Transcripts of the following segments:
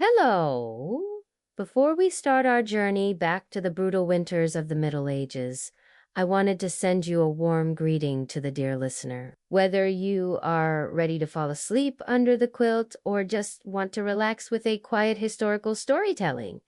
Hello! Before we start our journey back to the brutal winters of the Middle Ages, I wanted to send you a warm greeting to the dear listener. Whether you are ready to fall asleep under the quilt or just want to relax with a quiet historical storytelling,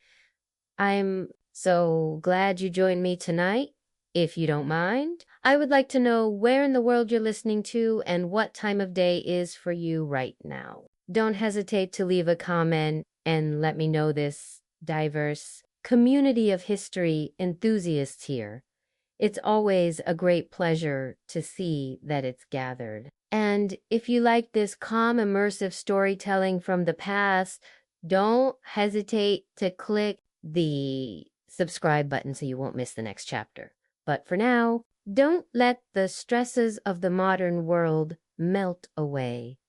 I'm so glad you joined me tonight. If you don't mind, I would like to know where in the world you're listening to and what time of day is for you right now. Don't hesitate to leave a comment and let me know this diverse community of history enthusiasts here. It's always a great pleasure to see that it's gathered. And if you like this calm, immersive storytelling from the past, don't hesitate to click the subscribe button so you won't miss the next chapter. But for now, don't let the stresses of the modern world melt away.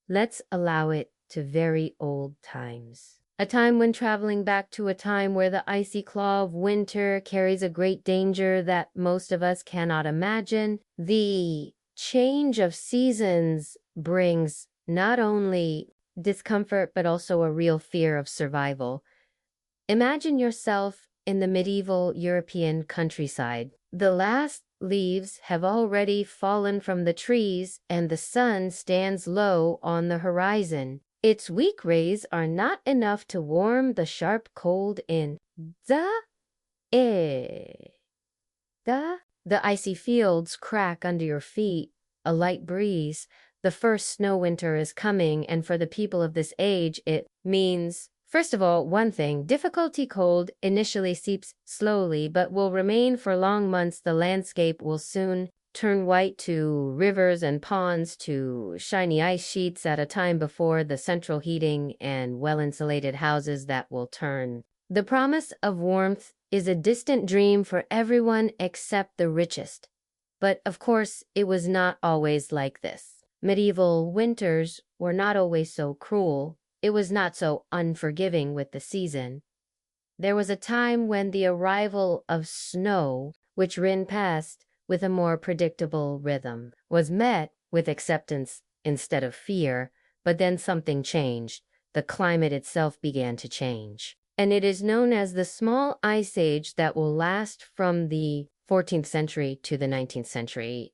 Let's allow it to very old times. A time when traveling back to a time where the icy claw of winter carries a great danger that most of us cannot imagine. The change of seasons brings not only discomfort but also a real fear of survival. Imagine yourself in the medieval European countryside. The last leaves have already fallen from the trees and the sun stands low on the horizon. Its weak rays are not enough to warm the sharp cold in the icy fields crack under your feet, a light breeze. The first snow winter is coming, and for the people of this age, it means, first of all, one thing, difficulty cold initially seeps slowly, but will remain for long months. The landscape will soon turn white to rivers and ponds to shiny ice sheets at a time before the central heating and well-insulated houses that will turn. The promise of warmth is a distant dream for everyone except the richest. But of course, it was not always like this. Medieval winters were not always so cruel. It was not so unforgiving with the season. There was a time when the arrival of snow, which ran past with a more predictable rhythm, was met with acceptance instead of fear, but then something changed. The climate itself began to change. And it is known as the Small Ice Age that will last from the 14th century to the 19th century.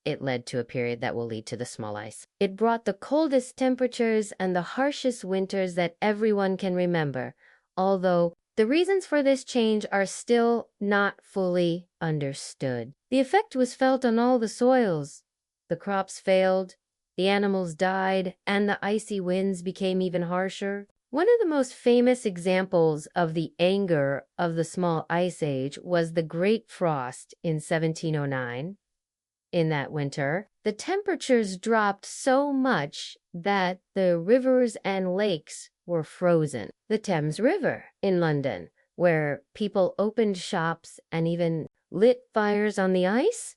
It led to a period that will lead to the small ice. It brought the coldest temperatures and the harshest winters that everyone can remember, although the reasons for this change are still not fully understood. The effect was felt on all the soils. The crops failed, the animals died, and the icy winds became even harsher. One of the most famous examples of the anger of the Small Ice Age was the Great Frost in 1709. In that winter, the temperatures dropped so much that the rivers and lakes were frozen. The Thames River in London, where people opened shops and even lit fires on the ice,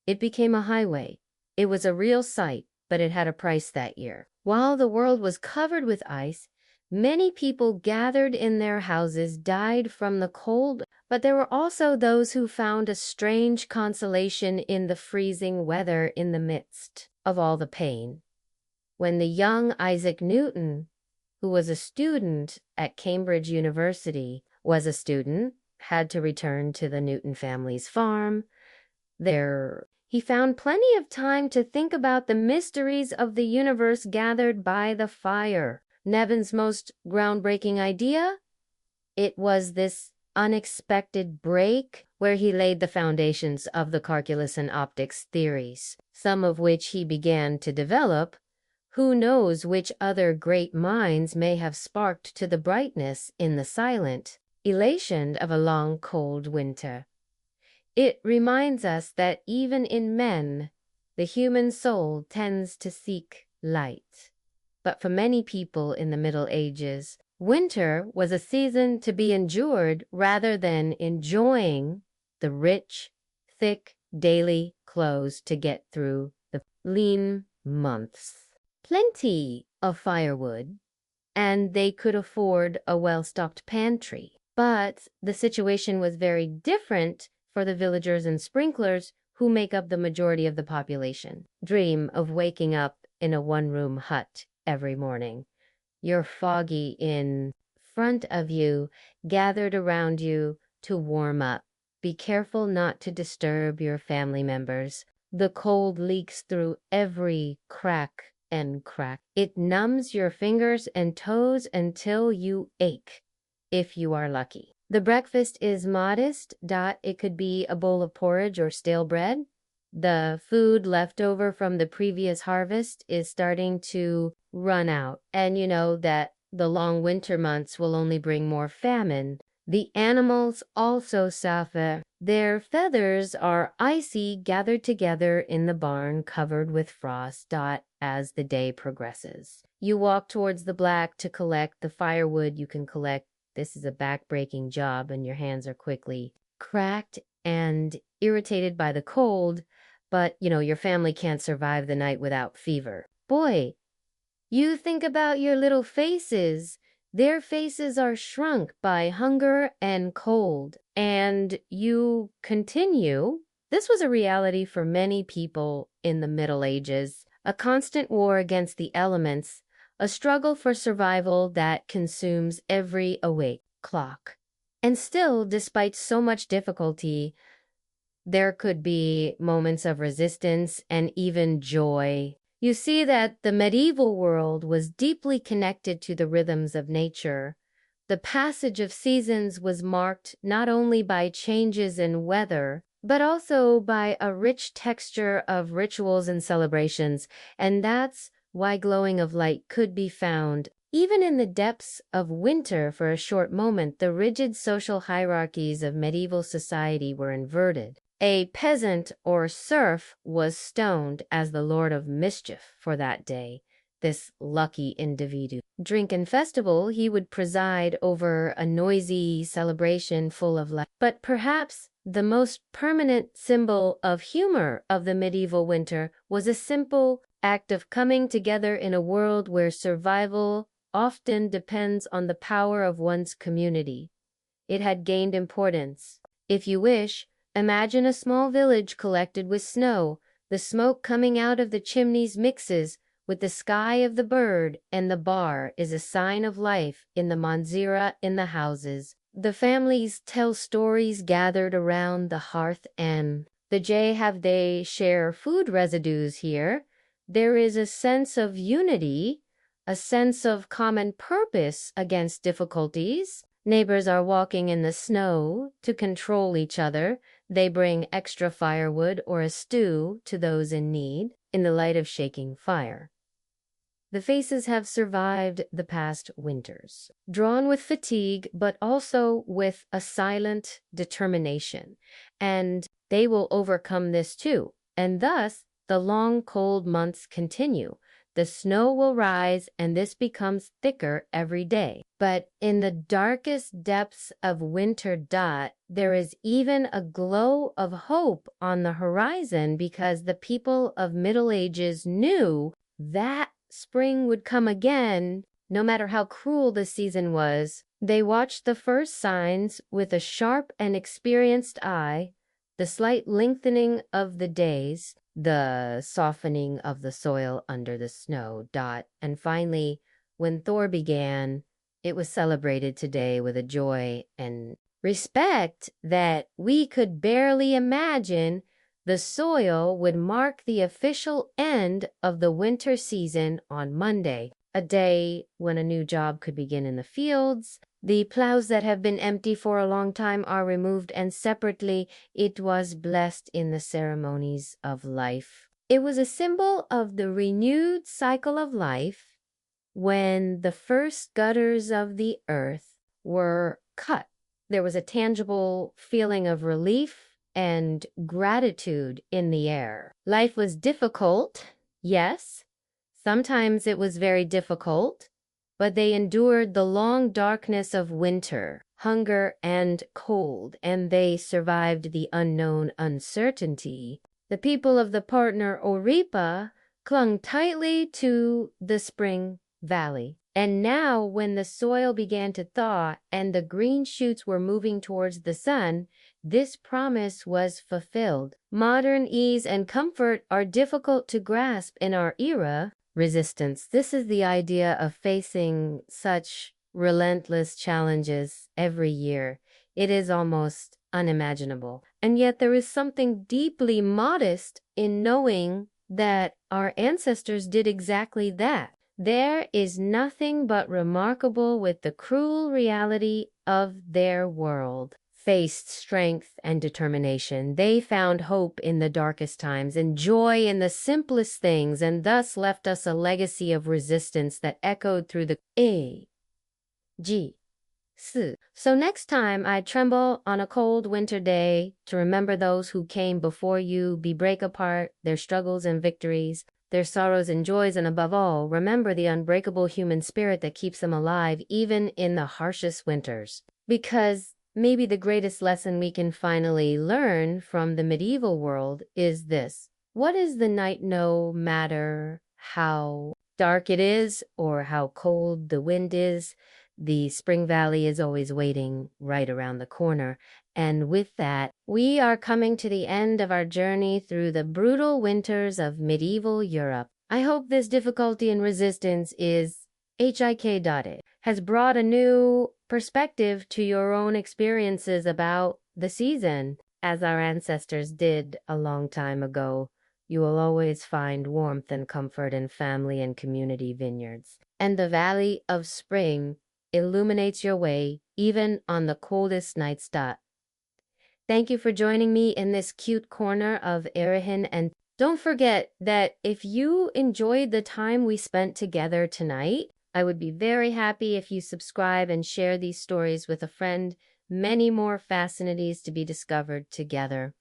it became a highway. It was a real sight, but it had a price that year. While the world was covered with ice, many people gathered in their houses died from the cold, but there were also those who found a strange consolation in the freezing weather in the midst of all the pain. When the young Isaac Newton, who was a student at Cambridge University, had to return to the Newton family's farm, there he found plenty of time to think about the mysteries of the universe gathered by the fire. Nevin's most groundbreaking idea? It was this unexpected break where he laid the foundations of the calculus and optics theories, some of which he began to develop. Who knows which other great minds may have sparked to the brightness in the silent elation of a long, cold winter. It reminds us that even in men, the human soul tends to seek light. But for many people in the Middle Ages, winter was a season to be endured rather than enjoying the rich, thick, daily clothes to get through the lean months. Plenty of firewood, and they could afford a well-stocked pantry. But the situation was very different for the villagers and sprinklers who make up the majority of the population. Dream of waking up in a one-room hut every morning. You're foggy in front of you, gathered around you to warm up. Be careful not to disturb your family members. The cold leaks through every crack and crack. It numbs your fingers and toes until you ache, if you are lucky. The breakfast is modest. It could be a bowl of porridge or stale bread. The food left over from the previous harvest is starting to run out. And you know that the long winter months will only bring more famine. The animals also suffer. Their feathers are icy, gathered together in the barn, covered with frost. As the day progresses, you walk towards the black to collect the firewood you can collect. This is a back-breaking job, and your hands are quickly cracked and irritated by the cold, but your family can't survive the night without fever. Boy, you think about your little faces. Their faces are shrunk by hunger and cold. And you continue. This was a reality for many people in the Middle Ages, a constant war against the elements, a struggle for survival that consumes every awake clock. And still, despite so much difficulty, there could be moments of resistance and even joy. You see that the medieval world was deeply connected to the rhythms of nature. The passage of seasons was marked not only by changes in weather, but also by a rich texture of rituals and celebrations, and that's why glowing of light could be found. Even in the depths of winter for a short moment, the rigid social hierarchies of medieval society were inverted. A peasant or serf was stoned as the lord of mischief for that day, this lucky individual. Drinkin' festival, he would preside over a noisy celebration full of life. But perhaps the most permanent symbol of humor of the medieval winter was a simple act of coming together in a world where survival often depends on the power of one's community. It had gained importance. If you wish, imagine a small village collected with snow. The smoke coming out of the chimneys mixes with the sky of the bird, and the bar is a sign of life in the manzira in the houses. The families tell stories gathered around the hearth, and the jay have they share food residues here. There is a sense of unity, a sense of common purpose against difficulties. Neighbors are walking in the snow to control each other. They bring extra firewood or a stew to those in need in the light of shaking fire. The faces have survived the past winters, drawn with fatigue, but also with a silent determination. And they will overcome this too. And thus, the long, cold months continue. The snow will rise, and this becomes thicker every day. But in the darkest depths of winter, there is even a glow of hope on the horizon, because the people of Middle Ages knew that spring would come again, no matter how cruel the season was. They watched the first signs with a sharp and experienced eye, the slight lengthening of the days, the softening of the soil under the snow. And finally, when Thor began, it was celebrated today with a joy and respect that we could barely imagine. The soil would mark the official end of the winter season on Monday, a day when a new job could begin in the fields. The plows that have been empty for a long time are removed, and separately it was blessed in the ceremonies of life. It was a symbol of the renewed cycle of life when the first gutters of the earth were cut. There was a tangible feeling of relief and gratitude in the air. Life was difficult, yes. Sometimes it was very difficult, but they endured the long darkness of winter, hunger and cold, and they survived the unknown uncertainty. The people of the partner Oripa clung tightly to the spring valley. And now, when the soil began to thaw and the green shoots were moving towards the sun, this promise was fulfilled. Modern ease and comfort are difficult to grasp in our era. resistance. This is the idea of facing such relentless challenges every year. It is almost unimaginable. And yet there is something deeply modest in knowing that our ancestors did exactly that. There is nothing but remarkable with the cruel reality of their world. Faced strength and determination. They found hope in the darkest times and joy in the simplest things, and thus left us a legacy of resistance that echoed through the G. So next time I tremble on a cold winter day to remember those who came before you, be break apart, their struggles and victories, their sorrows and joys, and above all, remember the unbreakable human spirit that keeps them alive even in the harshest winters. Because maybe the greatest lesson we can finally learn from the medieval world is this. What is the night no matter how dark it is or how cold the wind is? The Spring Valley is always waiting right around the corner. And with that, we are coming to the end of our journey through the brutal winters of medieval Europe. I hope this difficulty and resistance is HIK. Has brought a new perspective to your own experiences about the season. As our ancestors did a long time ago, you will always find warmth and comfort in family and community vineyards. And the Valley of Spring illuminates your way even on the coldest nights. Thank you for joining me in this cute corner of Erihin, and don't forget that if you enjoyed the time we spent together tonight, I would be very happy if you subscribe and share these stories with a friend. Many more fascinities to be discovered together.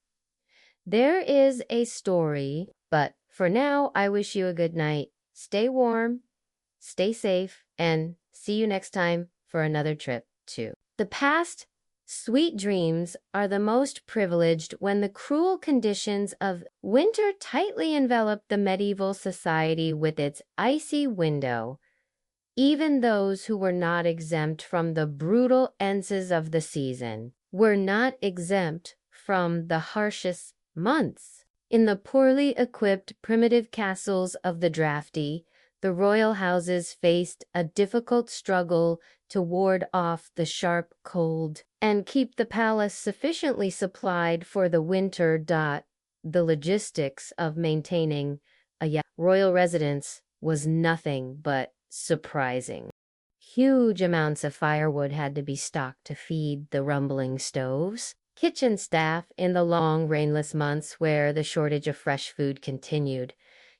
There is a story, but for now, I wish you a good night. Stay warm, stay safe, and see you next time for another trip to the past. Sweet dreams are the most privileged when the cruel conditions of winter tightly enveloped the medieval society with its icy window. Even those who were not exempt from the brutal enses of the season were not exempt from the harshest months. In the poorly equipped primitive castles of the drafty, the royal houses faced a difficult struggle to ward off the sharp cold and keep the palace sufficiently supplied for the winter. The logistics of maintaining a royal residence was nothing but surprising. Huge amounts of firewood had to be stocked to feed the rumbling stoves. Kitchen staff in the long rainless months where the shortage of fresh food continued.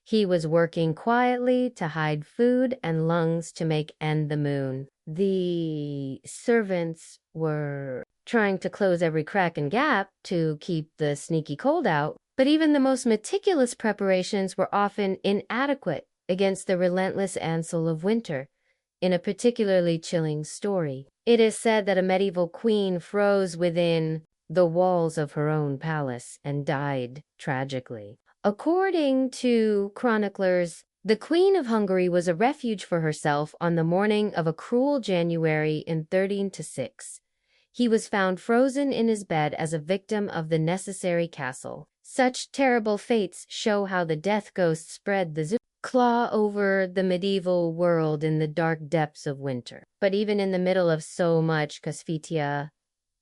He was working quietly to hide food and lungs to make end the moon. The servants were trying to close every crack and gap to keep the sneaky cold out, but even the most meticulous preparations were often inadequate against the relentless ansel of winter. In a particularly chilling story, it is said that a medieval queen froze within the walls of her own palace and died tragically. According to chroniclers, the Queen of Hungary was a refuge for herself on the morning of a cruel January in 1306. He was found frozen in his bed as a victim of the necessary castle. Such terrible fates show how the death ghost spread the claw over the medieval world in the dark depths of winter. But even in the middle of so much Kasvitia,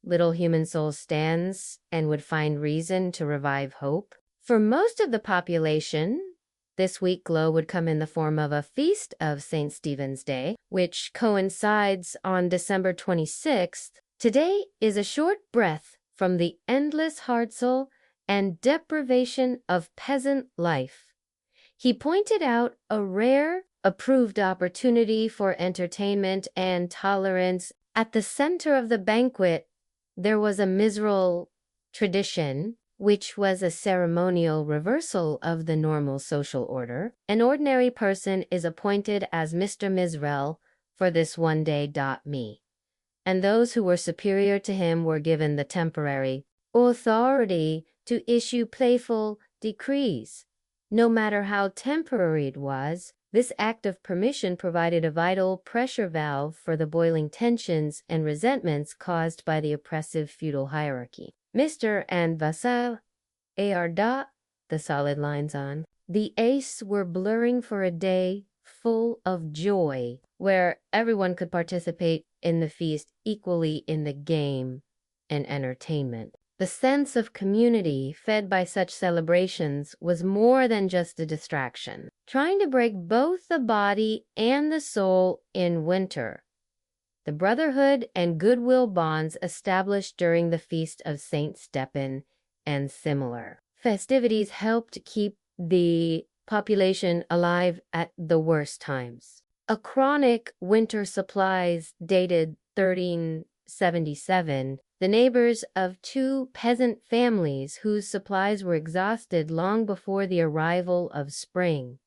little human soul stands and would find reason to revive hope. For most of the population, this week glow would come in the form of a feast of St. Stephen's Day, which coincides on December 26th. Today is a short breath from the endless hardsel and deprivation of peasant life. He pointed out a rare, approved opportunity for entertainment and tolerance. At the center of the banquet, there was a Mizral tradition, which was a ceremonial reversal of the normal social order. An ordinary person is appointed as Mr. Mizrael for this one day. Me. And those who were superior to him were given the temporary authority to issue playful decrees. No matter how temporary it was, this act of permission provided a vital pressure valve for the boiling tensions and resentments caused by the oppressive feudal hierarchy. Mr. and Vassal, the solid lines on. The Ace were blurring for a day full of joy, where everyone could participate in the feast equally in the game and entertainment. The sense of community fed by such celebrations was more than just a distraction, trying to break both the body and the soul in winter. The brotherhood and goodwill bonds established during the Feast of Saint Stephen and similar festivities helped keep the population alive at the worst times. A chronic winter supplies dated 1377, the neighbors of two peasant families whose supplies were exhausted long before the arrival of spring.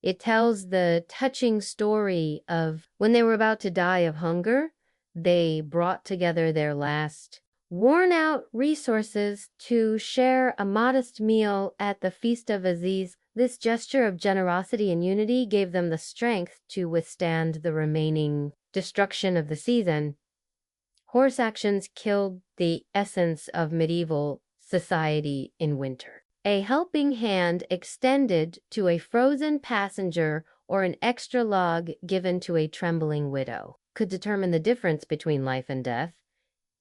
It tells the touching story of when they were about to die of hunger, they brought together their last worn-out resources to share a modest meal at the Feast of Aziz. This gesture of generosity and unity gave them the strength to withstand the remaining destruction of the season. Horse actions killed the essence of medieval society in winter. A helping hand extended to a frozen passenger or an extra log given to a trembling widow could determine the difference between life and death.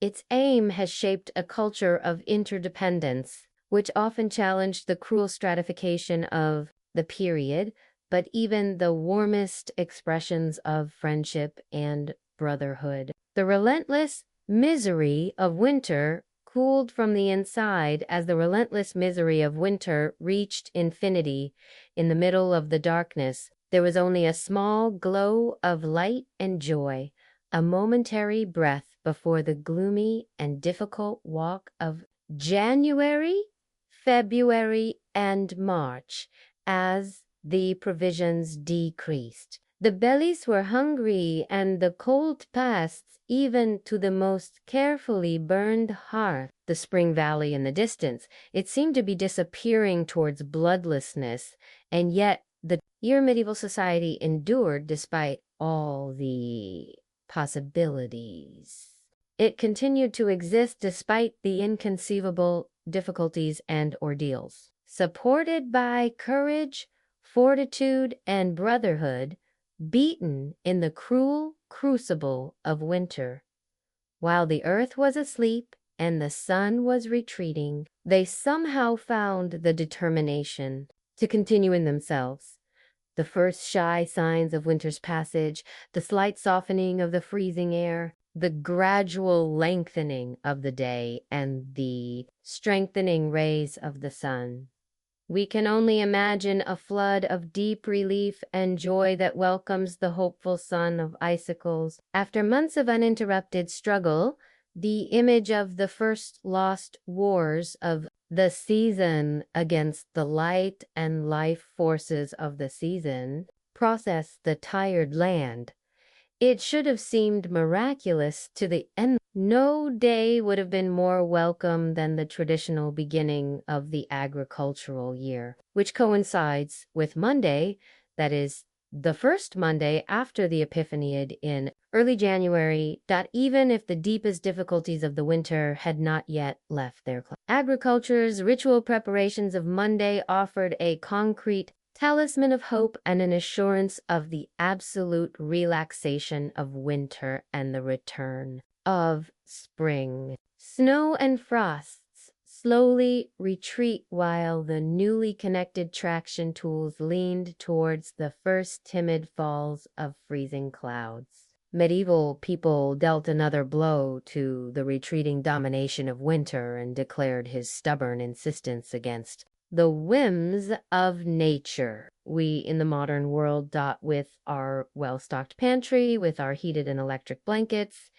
Its aim has shaped a culture of interdependence, which often challenged the cruel stratification of the period, but even the warmest expressions of friendship and brotherhood. The relentless misery of winter cooled from the inside as the relentless misery of winter reached infinity. In the middle of the darkness, there was only a small glow of light and joy, a momentary breath before the gloomy and difficult walk of January, February, and March, as the provisions decreased. The bellies were hungry, and the cold passed even to the most carefully burned hearth. The spring valley in the distance, it seemed to be disappearing towards bloodlessness, and yet the year medieval society endured despite all the possibilities. It continued to exist despite the inconceivable difficulties and ordeals. Supported by courage, fortitude, and brotherhood, beaten in the cruel crucible of winter. While the earth was asleep and the sun was retreating, they somehow found the determination to continue in themselves. The first shy signs of winter's passage, the slight softening of the freezing air, the gradual lengthening of the day, and the strengthening rays of the sun. We can only imagine a flood of deep relief and joy that welcomes the hopeful son of icicles. After months of uninterrupted struggle, the image of the first lost wars of the season against the light and life forces of the season processed the tired land. It should have seemed miraculous to the end. No day would have been more welcome than the traditional beginning of the agricultural year, which coincides with Monday, that is, the first Monday after the Epiphaniad in early January, that even if the deepest difficulties of the winter had not yet left their class. Agriculture's ritual preparations of Monday offered a concrete talisman of hope and an assurance of the absolute relaxation of winter and the return of spring. Snow and frosts slowly retreat while the newly connected traction tools leaned towards the first timid falls of freezing clouds. Medieval people dealt another blow to the retreating domination of winter and declared his stubborn insistence against the whims of nature. We in the modern world dot with our well-stocked pantry, with our heated and electric blankets,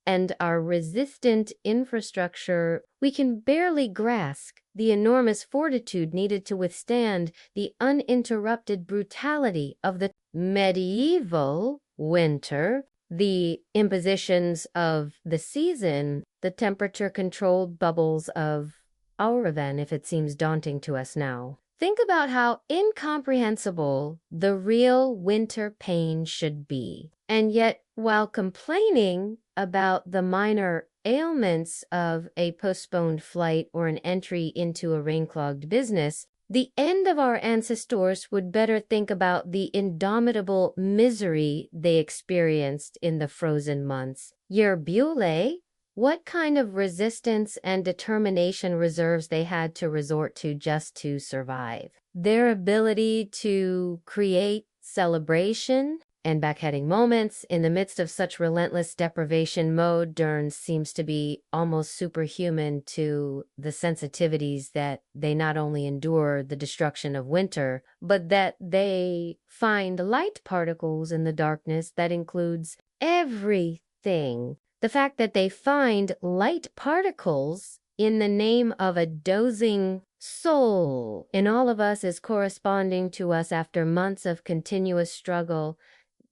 and our resistant infrastructure. We can barely grasp the enormous fortitude needed to withstand the uninterrupted brutality of the medieval winter, the impositions of the season, the temperature-controlled bubbles of our event, if it seems daunting to us now. Think about how incomprehensible the real winter pain should be. And yet, while complaining about the minor ailments of a postponed flight or an entry into a rain-clogged business, The end of our ancestors would better think about the indomitable misery they experienced in the frozen months. Your Bule, what kind of resistance and determination reserves they had to resort to just to survive. Their ability to create celebration and backheading moments in the midst of such relentless deprivation mode Dern seems to be almost superhuman to the sensitivities that they not only endure the destruction of winter, but that they find light particles in the darkness that includes everything. The fact that they find light particles in the name of a dozing soul in all of us is corresponding to us after months of continuous struggle.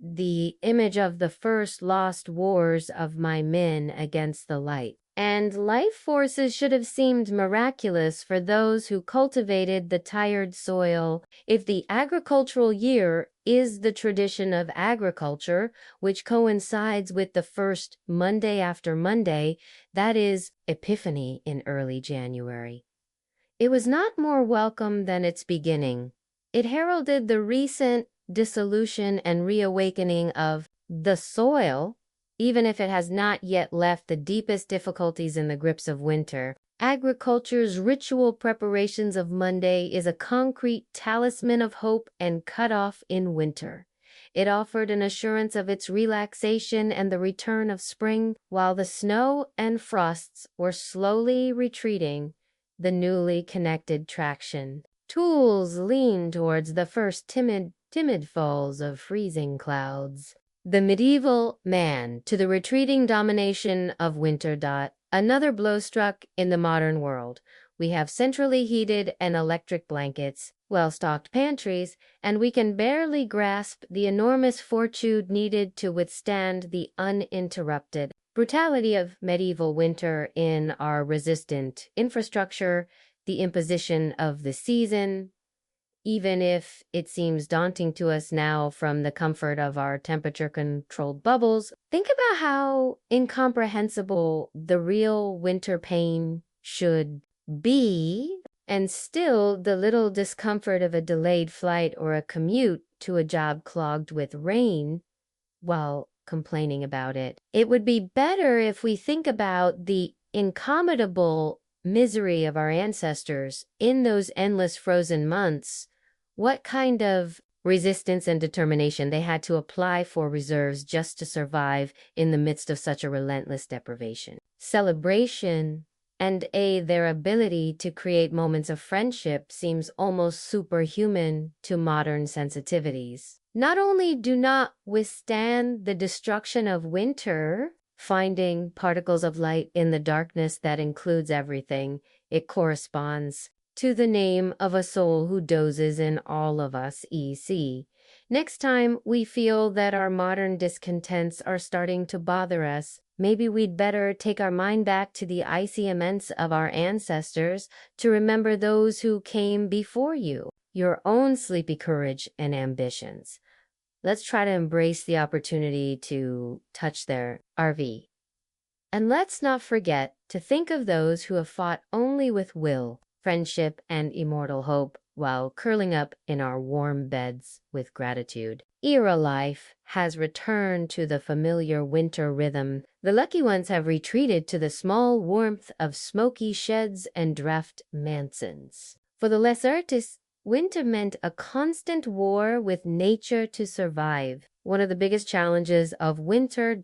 The image of the first lost wars of my men against the light. And life forces should have seemed miraculous for those who cultivated the tired soil. If the agricultural year is the tradition of agriculture, which coincides with the first Monday after Monday, that is Epiphany in early January. It was not more welcome than its beginning. It heralded the recent dissolution and reawakening of the soil, even if it has not yet left the deepest difficulties in the grips of winter. Agriculture's ritual preparations of Monday is a concrete talisman of hope and cutoff in winter. It offered an assurance of its relaxation and the return of spring, while the snow and frosts were slowly retreating. The newly connected traction. Tools lean towards the first timid falls of freezing clouds. The medieval man to the retreating domination of winter. Another blow struck in the modern world. We have centrally heated and electric blankets, well-stocked pantries, and we can barely grasp the enormous fortitude needed to withstand the uninterrupted brutality of medieval winter in our resistant infrastructure, the imposition of the season, even if it seems daunting to us now from the comfort of our temperature-controlled bubbles. Think about how incomprehensible the real winter pain should be, and still the little discomfort of a delayed flight or a commute to a job clogged with rain, while complaining about it. It would be better if we think about the incommensurable misery of our ancestors in those endless frozen months, what kind of resistance and determination they had to apply for reserves just to survive in the midst of such a relentless deprivation. Celebration and their ability to create moments of friendship seems almost superhuman to modern sensitivities. Not only do not withstand the destruction of winter, finding particles of light in the darkness that includes everything, it corresponds to the name of a soul who dozes in all of us, EC. Next time we feel that our modern discontents are starting to bother us, maybe we'd better take our mind back to the icy immense of our ancestors to remember those who came before you, your own sleepy courage and ambitions. Let's try to embrace the opportunity to touch their RV. And let's not forget to think of those who have fought only with will, friendship, and immortal hope while curling up in our warm beds with gratitude. Era life has returned to the familiar winter rhythm. The lucky ones have retreated to the small warmth of smoky sheds and draught mansons. For the less artists, winter meant a constant war with nature to survive. One of the biggest challenges of winter.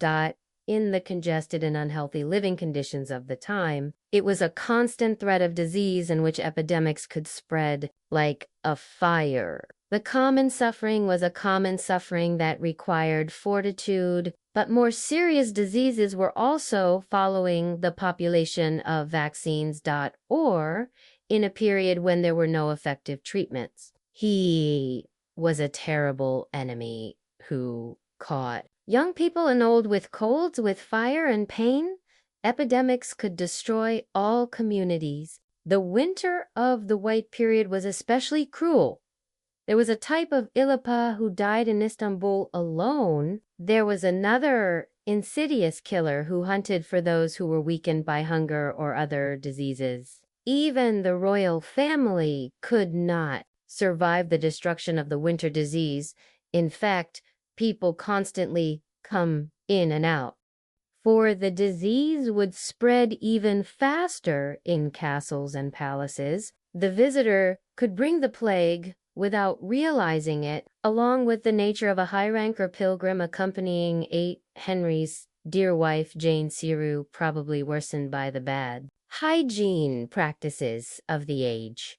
In the congested and unhealthy living conditions of the time, it was a constant threat of disease in which epidemics could spread like a fire. The common suffering was a common suffering that required fortitude, but more serious diseases were also following the population of vaccines. Or in a period when there were no effective treatments. He was a terrible enemy who caught young people and old with colds, with fire and pain. Epidemics could destroy all communities. The winter of the White Period was especially cruel. There was a type of Ilapa who died in Istanbul alone. There was another insidious killer who hunted for those who were weakened by hunger or other diseases. Even the royal family could not survive the destruction of the winter disease. In fact, people constantly come in and out, for the disease would spread even faster in castles and palaces. The visitor could bring the plague without realizing it, along with the nature of a high-ranker pilgrim accompanying 8 Henry's dear wife Jane Siru, probably worsened by the bad hygiene practices of the age,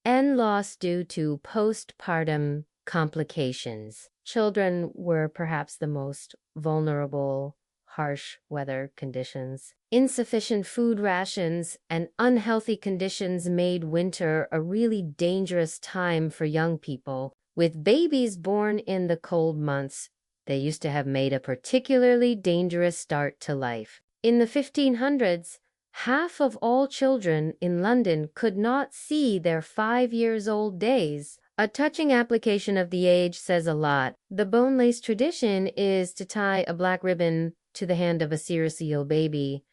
and loss due to postpartum complications. Children were perhaps the most vulnerable. Harsh weather conditions, insufficient food rations, and unhealthy conditions made winter a really dangerous time for young people. With babies born in the cold months, they used to have made a particularly dangerous start to life. In the 1500s, half of all children in London could not see their 5-year-old days. A touching application of the age says a lot. The bone-lace tradition is to tie a black ribbon to the hand of a seriously ill baby.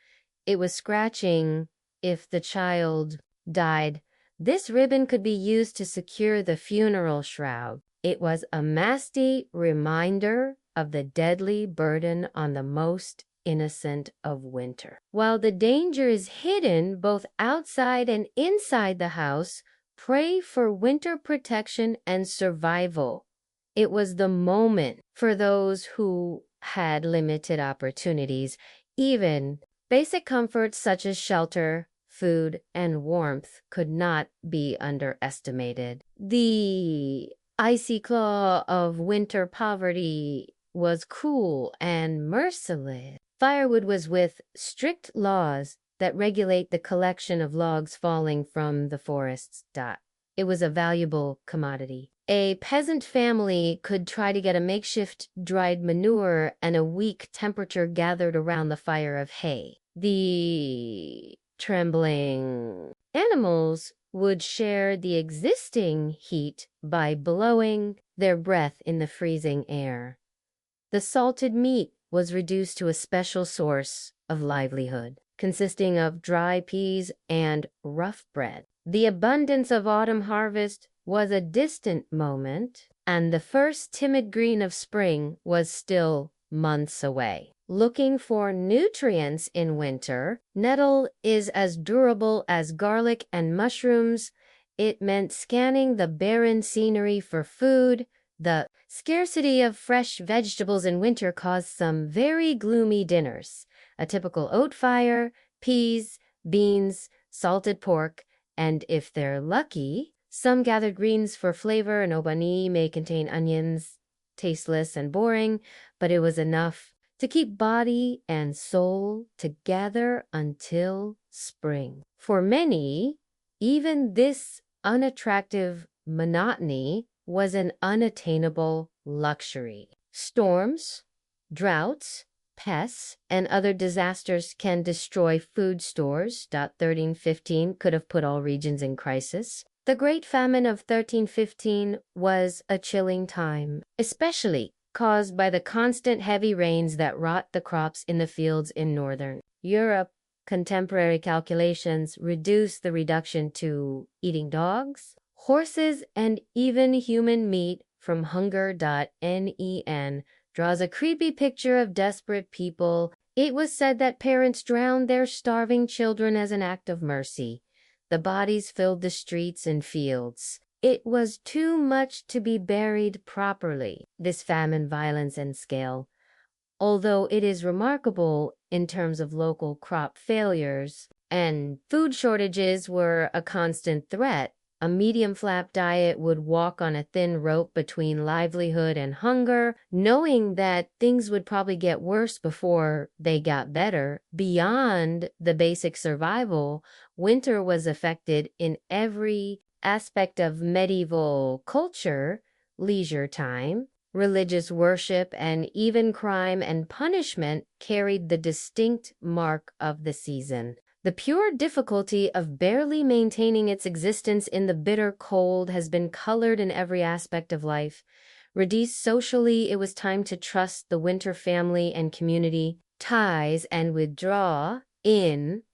It was scratching if the child died. This ribbon could be used to secure the funeral shroud. It was a masty reminder of the deadly burden on the most innocent of winter. While the danger is hidden both outside and inside the house, pray for winter protection and survival. It was the moment for those who had limited opportunities. Even basic comforts such as shelter, food, and warmth could not be underestimated. The icy claw of winter poverty was cruel and merciless. Firewood was with strict laws that regulate the collection of logs falling from the forests. It was a valuable commodity. A peasant family could try to get a makeshift dried manure and a weak temperature gathered around the fire of hay. The trembling animals would share the existing heat by blowing their breath in the freezing air. The salted meat was reduced to a special source of livelihood, consisting of dry peas and rough bread. The abundance of autumn harvest was a distant moment, and the first timid green of spring was still months away. Looking for nutrients in winter, nettle is as durable as garlic and mushrooms. It meant scanning the barren scenery for food. The scarcity of fresh vegetables in winter caused some very gloomy dinners. A typical oat fire, peas, beans, salted pork, and if they're lucky, some gathered greens for flavor. An obani may contain onions, tasteless and boring, but it was enough to keep body and soul together until spring. For many, even this unattractive monotony was an unattainable luxury. Storms, droughts, pests, and other disasters can destroy food stores. 1315 could have put all regions in crisis. The Great Famine of 1315 was a chilling time, especially caused by the constant heavy rains that rot the crops in the fields in northern Europe. Contemporary calculations reduce the reduction to eating dogs, horses, and even human meat from hunger.nen draws a creepy picture of desperate people. It was said that parents drowned their starving children as an act of mercy. The bodies filled the streets and fields. It was too much to be buried properly, this famine violence and scale. Although it is remarkable in terms of local crop failures and food shortages were a constant threat, a medium flap diet would walk on a thin rope between livelihood and hunger, knowing that things would probably get worse before they got better. Beyond the basic survival, winter was affected in every aspect of medieval culture, leisure time, religious worship, and even crime and punishment carried the distinct mark of the season. The pure difficulty of barely maintaining its existence in the bitter cold has been colored in every aspect of life. Reduced socially, it was time to trust the winter family and community ties and withdraw in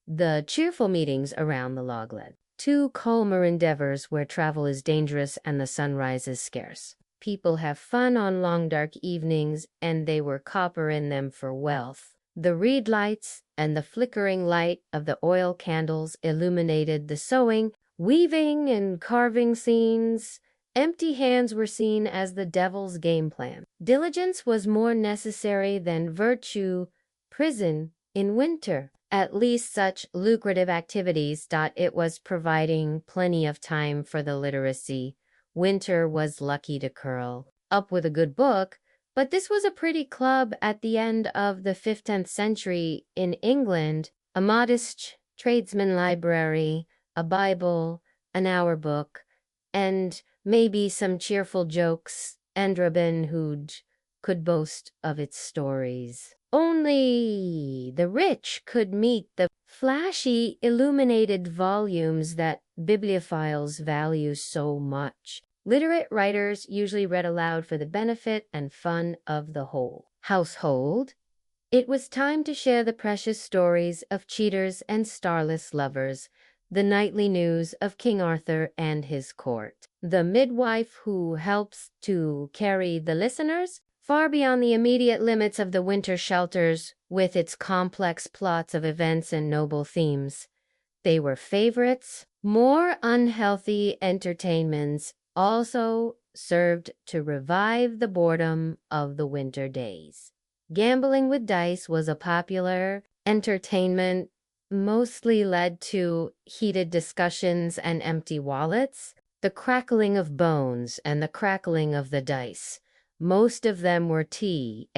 the cheerful meetings around the log led to calmer endeavors where travel is dangerous and the sunrise is scarce. People have fun on long dark evenings, and they were copper in them for wealth. The reed lights and the flickering light of the oil candles illuminated the sewing, weaving, and carving scenes. Empty hands were seen as the devil's game plan. Diligence was more necessary than virtue. Prison in winter. At least such lucrative activities. It was providing plenty of time for the literacy. Winter was lucky to curl up with a good book, but this was a pretty club at the end of the 15th century in England. A modest tradesman library, a Bible, an hour book, and maybe some cheerful jokes, and Robin Hood could boast of its stories. Only the rich could meet the flashy, illuminated volumes that bibliophiles value so much. Literate writers usually read aloud for the benefit and fun of the whole household. It was time to share the precious stories of cheaters and starless lovers, the nightly news of King Arthur and his court. The midwife who helps to carry the listeners far beyond the immediate limits of the winter shelters with its complex plots of events and noble themes. They were favorites. More unhealthy entertainments also served to revive the boredom of the winter days. Gambling with dice was a popular entertainment, mostly led to heated discussions and empty wallets. The crackling of bones and the crackling of the dice. Most of them were T-A-V-E.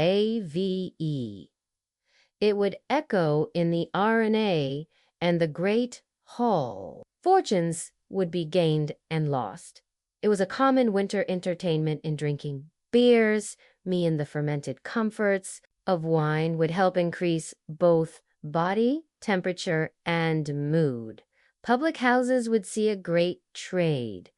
It would echo in the R&A and the great hall. Fortunes would be gained and lost. It was a common winter entertainment in drinking beers. Me and the fermented comforts of wine would help increase both body temperature and mood. Public houses would see a great trade.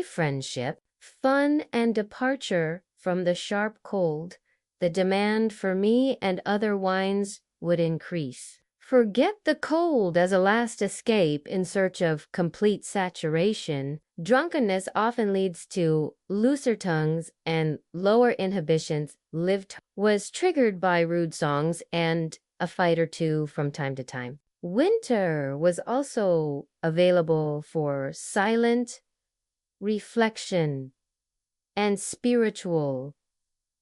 Friendship, fun, and departure from the sharp cold. The demand for me and other wines would increase. Forget the cold as a last escape in search of complete saturation. Drunkenness often leads to looser tongues and lower inhibitions. Was triggered by rude songs and a fight or two from time to time. Winter was also available for silent reflection and spiritual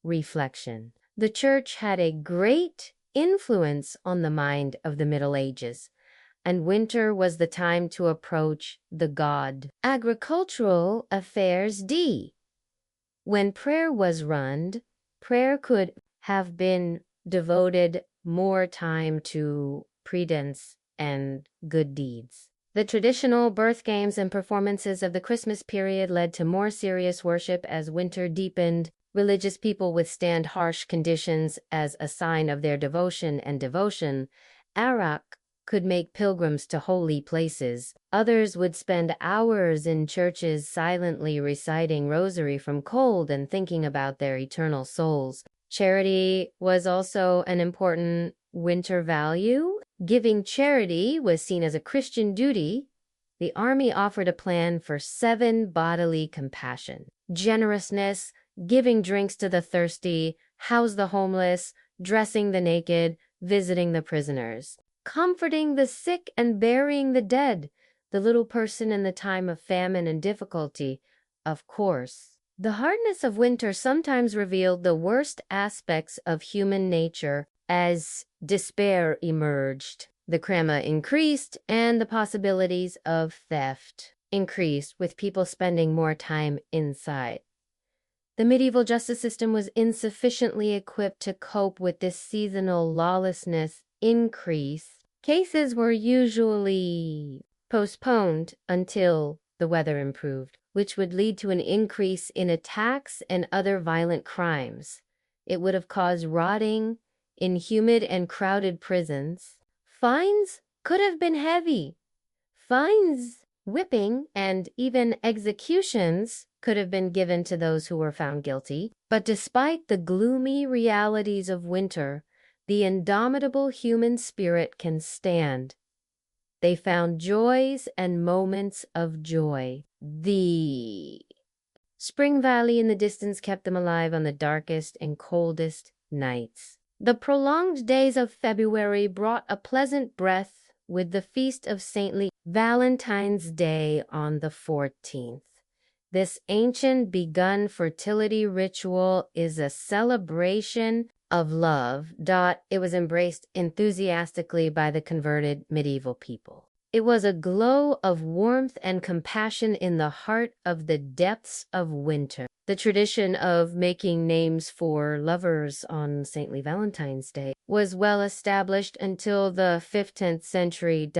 reflection. The church had a great influence on the mind of the Middle Ages, and winter was the time to approach the god. Agricultural affairs. When prayer was run, prayer could have been devoted more time to prudence and good deeds. The traditional birth games and performances of the Christmas period led to more serious worship as winter deepened. Religious people withstand harsh conditions as a sign of their devotion and devotion. Arak could make pilgrims to holy places. Others would spend hours in churches silently reciting rosary from cold and thinking about their eternal souls. Charity was also an important winter value. Giving charity was seen as a Christian duty. The army offered a plan for 7 bodily compassion. Generousness, giving drinks to the thirsty, house the homeless, dressing the naked, visiting the prisoners, comforting the sick and burying the dead, the little person in the time of famine and difficulty, of course. The hardness of winter sometimes revealed the worst aspects of human nature as despair emerged. The crime increased and the possibilities of theft increased, with people spending more time inside. The medieval justice system was insufficiently equipped to cope with this seasonal lawlessness increase. Cases were usually postponed until the weather improved, which would lead to an increase in attacks and other violent crimes. It would have caused rotting in humid and crowded prisons. Fines could have been heavy. Fines, whipping, and even executions could have been given to those who were found guilty. But despite the gloomy realities of winter, the indomitable human spirit can stand They found joys and moments of joy. The Spring Valley in the distance kept them alive on the darkest and coldest nights. The prolonged days of February brought a pleasant breath with the feast of Saintly Valentine's Day on the 14th. This ancient begun fertility ritual is a celebration of love. It was embraced enthusiastically by the converted medieval people. It was a glow of warmth and compassion in the heart of the depths of winter. The tradition of making names for lovers on Saintly Valentine's Day was well established until the 15th century.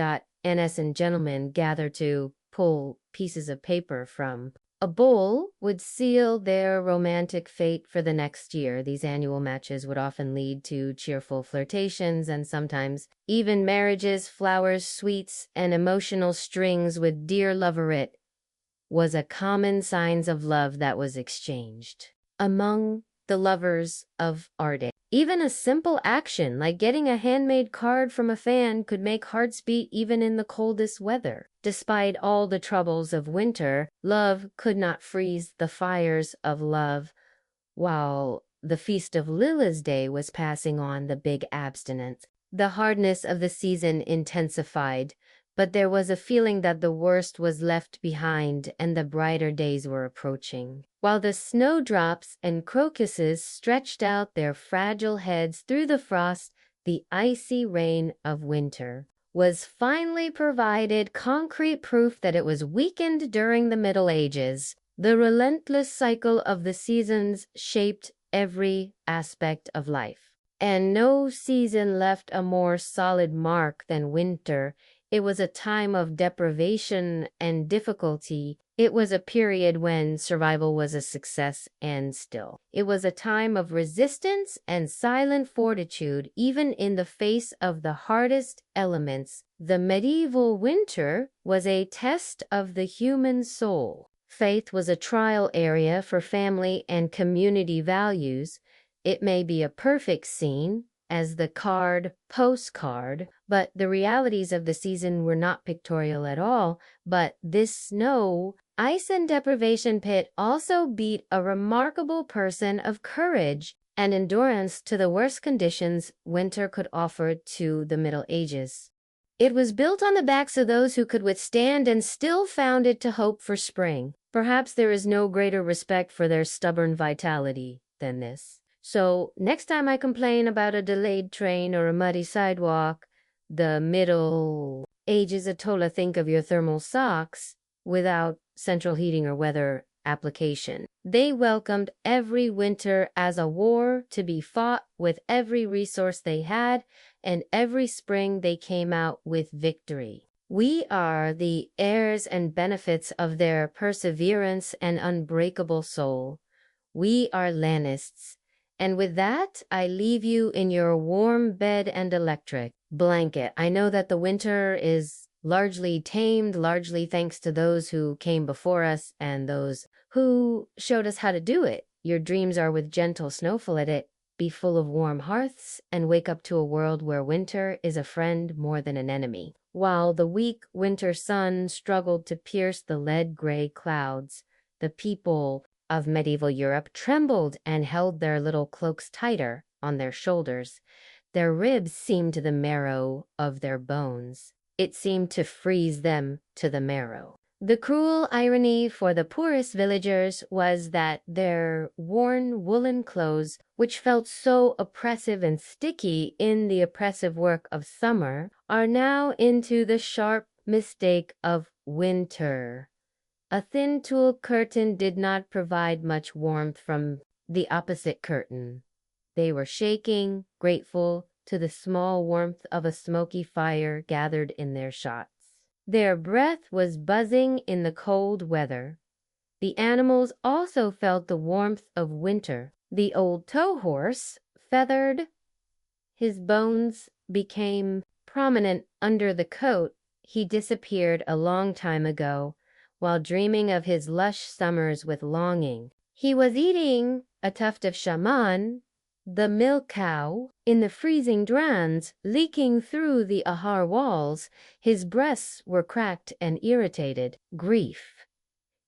NS and gentlemen gathered to pull pieces of paper from a bowl would seal their romantic fate for the next year. These annual matches would often lead to cheerful flirtations and sometimes even marriages. Flowers, sweets, and emotional strings with "Dear Loverette" was a common signs of love that was exchanged among the lovers of our day. Even a simple action like getting a handmade card from a fan could make hearts beat even in the coldest weather. Despite all the troubles of winter, love could not freeze the fires of love. While the Feast of Lila's Day was passing on the big abstinence, the hardness of the season intensified, but there was a feeling that the worst was left behind and the brighter days were approaching. While the snowdrops and crocuses stretched out their fragile heads through the frost, the icy rain of winter was finally provided concrete proof that it was weakened during the Middle Ages. The relentless cycle of the seasons shaped every aspect of life, and no season left a more solid mark than winter. It was a time of deprivation and difficulty. It was a period when survival was a success, and still. It was a time of resistance and silent fortitude, even in the face of the hardest elements. The medieval winter was a test of the human soul. Faith was a trial area for family and community values. It may be a perfect scene, as the postcard, but the realities of the season were not pictorial at all. But this snow, ice, and deprivation pit also beat a remarkable person of courage and endurance to the worst conditions winter could offer to the Middle Ages. It was built on the backs of those who could withstand and still found it to hope for spring. Perhaps there is no greater respect for their stubborn vitality than this. So next time I complain about a delayed train or a muddy sidewalk, the Middle Ages Atola think of your thermal socks without central heating or weather application. They welcomed every winter as a war to be fought with every resource they had, and every spring they came out with victory. We are the heirs and benefits of their perseverance and unbreakable soul. We are Lannists. And with that, I leave you in your warm bed and electric blanket. I know that the winter is largely tamed, largely thanks to those who came before us and those who showed us how to do it. Your dreams are with gentle snowfall at it. Be full of warm hearths and wake up to a world where winter is a friend more than an enemy. While the weak winter sun struggled to pierce the lead-gray clouds, the people of medieval Europe trembled and held their little cloaks tighter on their shoulders. Their ribs seemed to the marrow of their bones. It seemed to freeze them to the marrow. The cruel irony for the poorest villagers was that their worn woolen clothes, which felt so oppressive and sticky in the oppressive work of summer, are now into the sharp mistake of winter. A thin tulle curtain did not provide much warmth from the opposite curtain. They were shaking, grateful to the small warmth of a smoky fire gathered in their shots. Their breath was buzzing in the cold weather. The animals also felt the warmth of winter. The old tow horse feathered. His bones became prominent under the coat. He disappeared a long time ago, while dreaming of his lush summers with longing. He was eating a tuft of shaman the milk cow, in the freezing drans, leaking through the ahar walls, his breasts were cracked and irritated. Grief.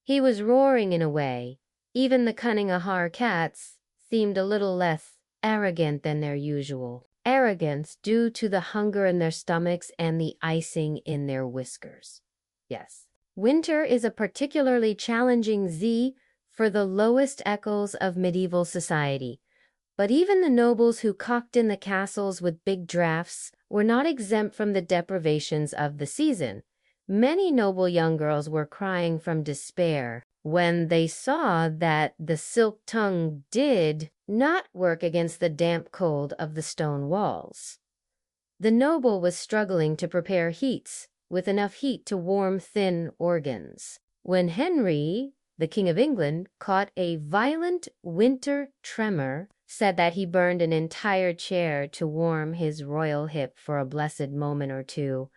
He was roaring in a way. Even the cunning ahar cats seemed a little less arrogant than their usual arrogance due to the hunger in their stomachs and the icing in their whiskers. Yes. Winter is a particularly challenging Z for the lowest echoes of medieval society. But even the nobles who cocked in the castles with big drafts were not exempt from the deprivations of the season. Many noble young girls were crying from despair when they saw that the silk tongue did not work against the damp cold of the stone walls. The noble was struggling to prepare heats with enough heat to warm thin organs. When Henry, the King of England, caught a violent winter tremor, said that he burned an entire chair to warm his royal hip for a blessed moment or two,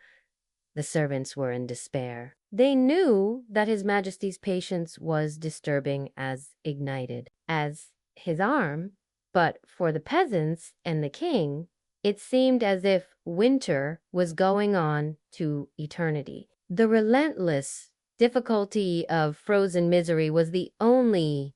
the servants were in despair. They knew that His Majesty's patience was disturbing as ignited as his arm, but for the peasants and the king, it seemed as if winter was going on to eternity. The relentless difficulty of frozen misery was the only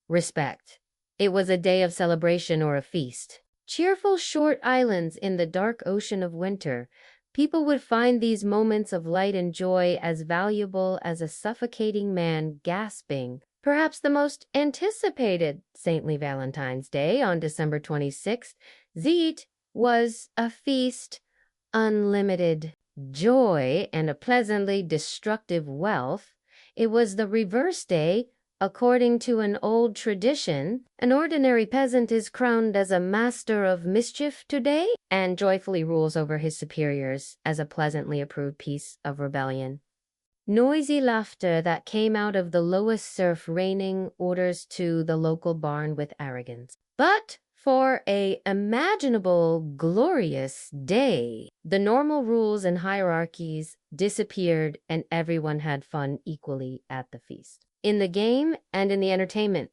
respect. It was a day of celebration or a feast. Cheerful short islands in the dark ocean of winter, people would find these moments of light and joy as valuable as a suffocating man gasping. Perhaps the most anticipated saintly Valentine's Day on December 26th, Zeet was a feast, unlimited joy, and a pleasantly destructive wealth. It was the reverse day. According to an old tradition, an ordinary peasant is crowned as a master of mischief today and joyfully rules over his superiors as a pleasantly approved piece of rebellion. Noisy laughter that came out of the lowest serf raining orders to the local barn with arrogance. But for a imaginable glorious day, the normal rules and hierarchies disappeared and everyone had fun equally at the feast. In the game and in the entertainment,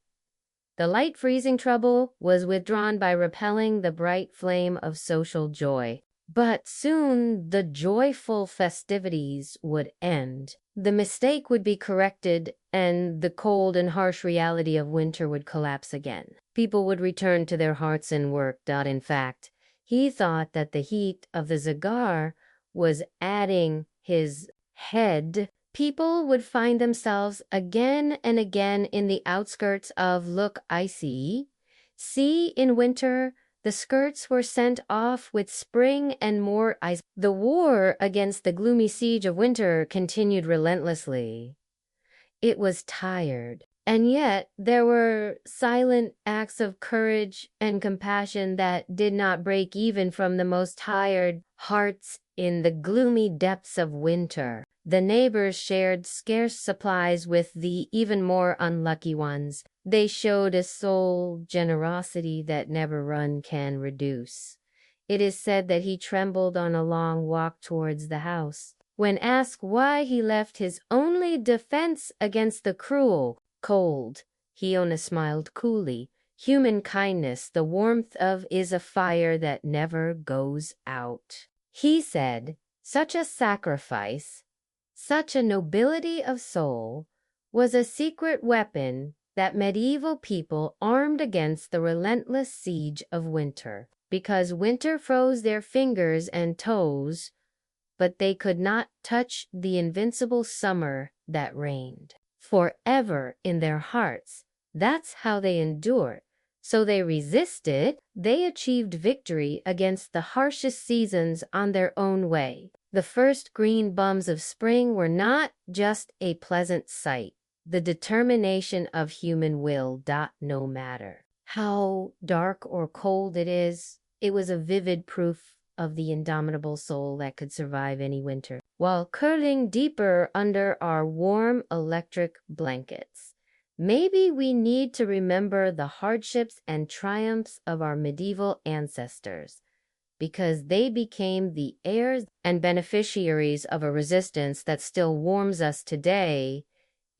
the light freezing trouble was withdrawn by repelling the bright flame of social joy. But soon the joyful festivities would end. The mistake would be corrected and the cold and harsh reality of winter would collapse again. People would return to their hearts and work. In fact, he thought that the heat of the cigar was adding his head. People would find themselves again and again in the outskirts of look icy. See, in winter, the skirts were sent off with spring and more ice. The war against the gloomy siege of winter continued relentlessly. It was tired, and yet there were silent acts of courage and compassion that did not break even from the most tired hearts in the gloomy depths of winter. The neighbors shared scarce supplies with the even more unlucky ones. They showed a soul generosity that never run can reduce. It is said that he trembled on a long walk towards the house. When asked why he left his only defense against the cruel cold, he only smiled coolly. Human kindness, the warmth of, is a fire that never goes out. He said, such a sacrifice, such a nobility of soul, was a secret weapon that medieval people armed against the relentless siege of winter, because winter froze their fingers and toes, but they could not touch the invincible summer that reigned forever in their hearts. That's how they endured. So they resisted. They achieved victory against the harshest seasons on their own way. The first green bums of spring were not just a pleasant sight. The determination of human will. No matter how dark or cold it is, it was a vivid proof of the indomitable soul that could survive any winter, while curling deeper under our warm electric blankets. Maybe we need to remember the hardships and triumphs of our medieval ancestors, because they became the heirs and beneficiaries of a resistance that still warms us today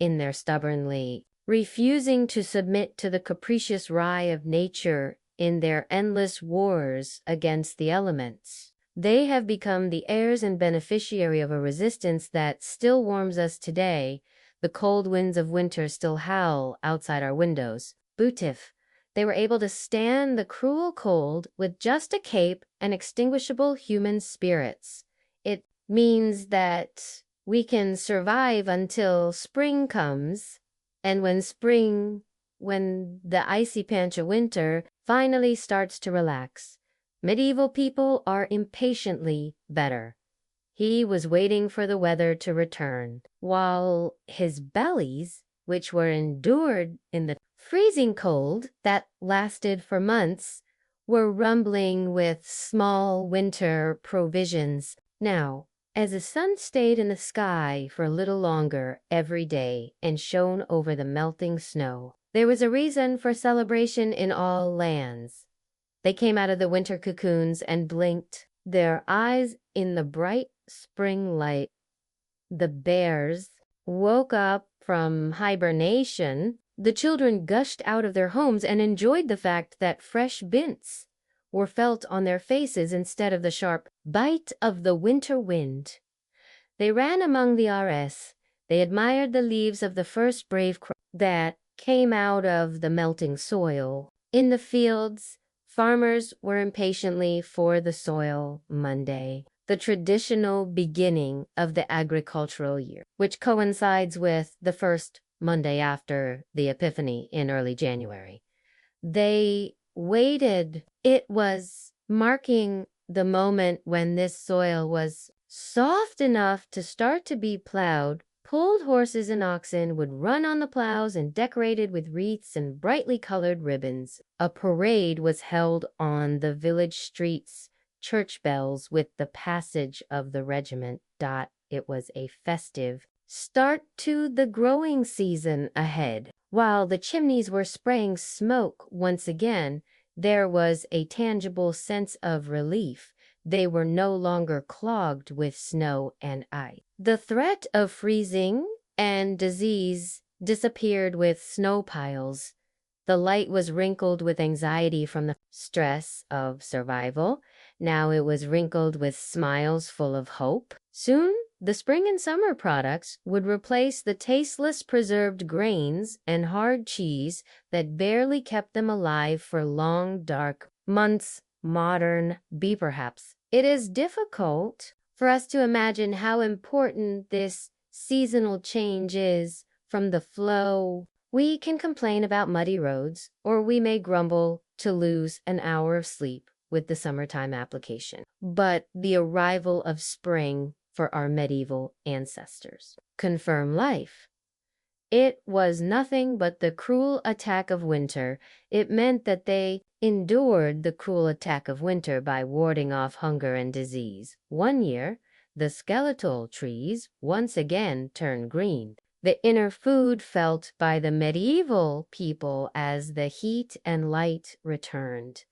in their stubbornly refusing to submit to the capricious wry of nature in their endless wars against the elements. They have become the heirs and beneficiary of a resistance that still warms us today. The cold winds of winter still howl outside our windows. Bootif. They were able to stand the cruel cold with just a cape and extinguishable human spirits. It means that we can survive until spring comes, and when the icy pancha winter finally starts to relax, medieval people are impatiently better. He was waiting for the weather to return, while his bellies, which were endured in the freezing cold that lasted for months, were rumbling with small winter provisions. Now, as the sun stayed in the sky for a little longer every day and shone over the melting snow, there was a reason for celebration in all lands. They came out of the winter cocoons and blinked their eyes in the bright spring light. The bears woke up from hibernation. The children gushed out of their homes and enjoyed the fact that fresh bints were felt on their faces instead of the sharp bite of the winter wind. They ran among the RS. They admired the leaves of the first brave crop that came out of the melting soil. In the fields, farmers were impatiently for the soil Monday, the traditional beginning of the agricultural year, which coincides with the first Monday after the Epiphany in early January. They waited. It was marking the moment when this soil was soft enough to start to be plowed. Pulled horses and oxen would run on the plows and decorated with wreaths and brightly colored ribbons. A parade was held on the village streets, church bells with the passage of the regiment. It was a festive start to the growing season ahead. While the chimneys were spraying smoke once again, there was a tangible sense of relief. They were no longer clogged with snow and ice. The threat of freezing and disease disappeared with snow piles. The light was wrinkled with anxiety from the stress of survival. Now it was wrinkled with smiles full of hope. Soon, the spring and summer products would replace the tasteless preserved grains and hard cheese that barely kept them alive for long, dark months. Modern be perhaps. It is difficult for us to imagine how important this seasonal change is from the flow. We can complain about muddy roads, or we may grumble to lose an hour of sleep with the summertime application. But the arrival of spring for our medieval ancestors confirmed life. It was nothing but the cruel attack of winter. It meant that they endured the cruel attack of winter by warding off hunger and disease. One year, the skeletal trees once again turned green. The inner food felt by the medieval people as the heat and light returned.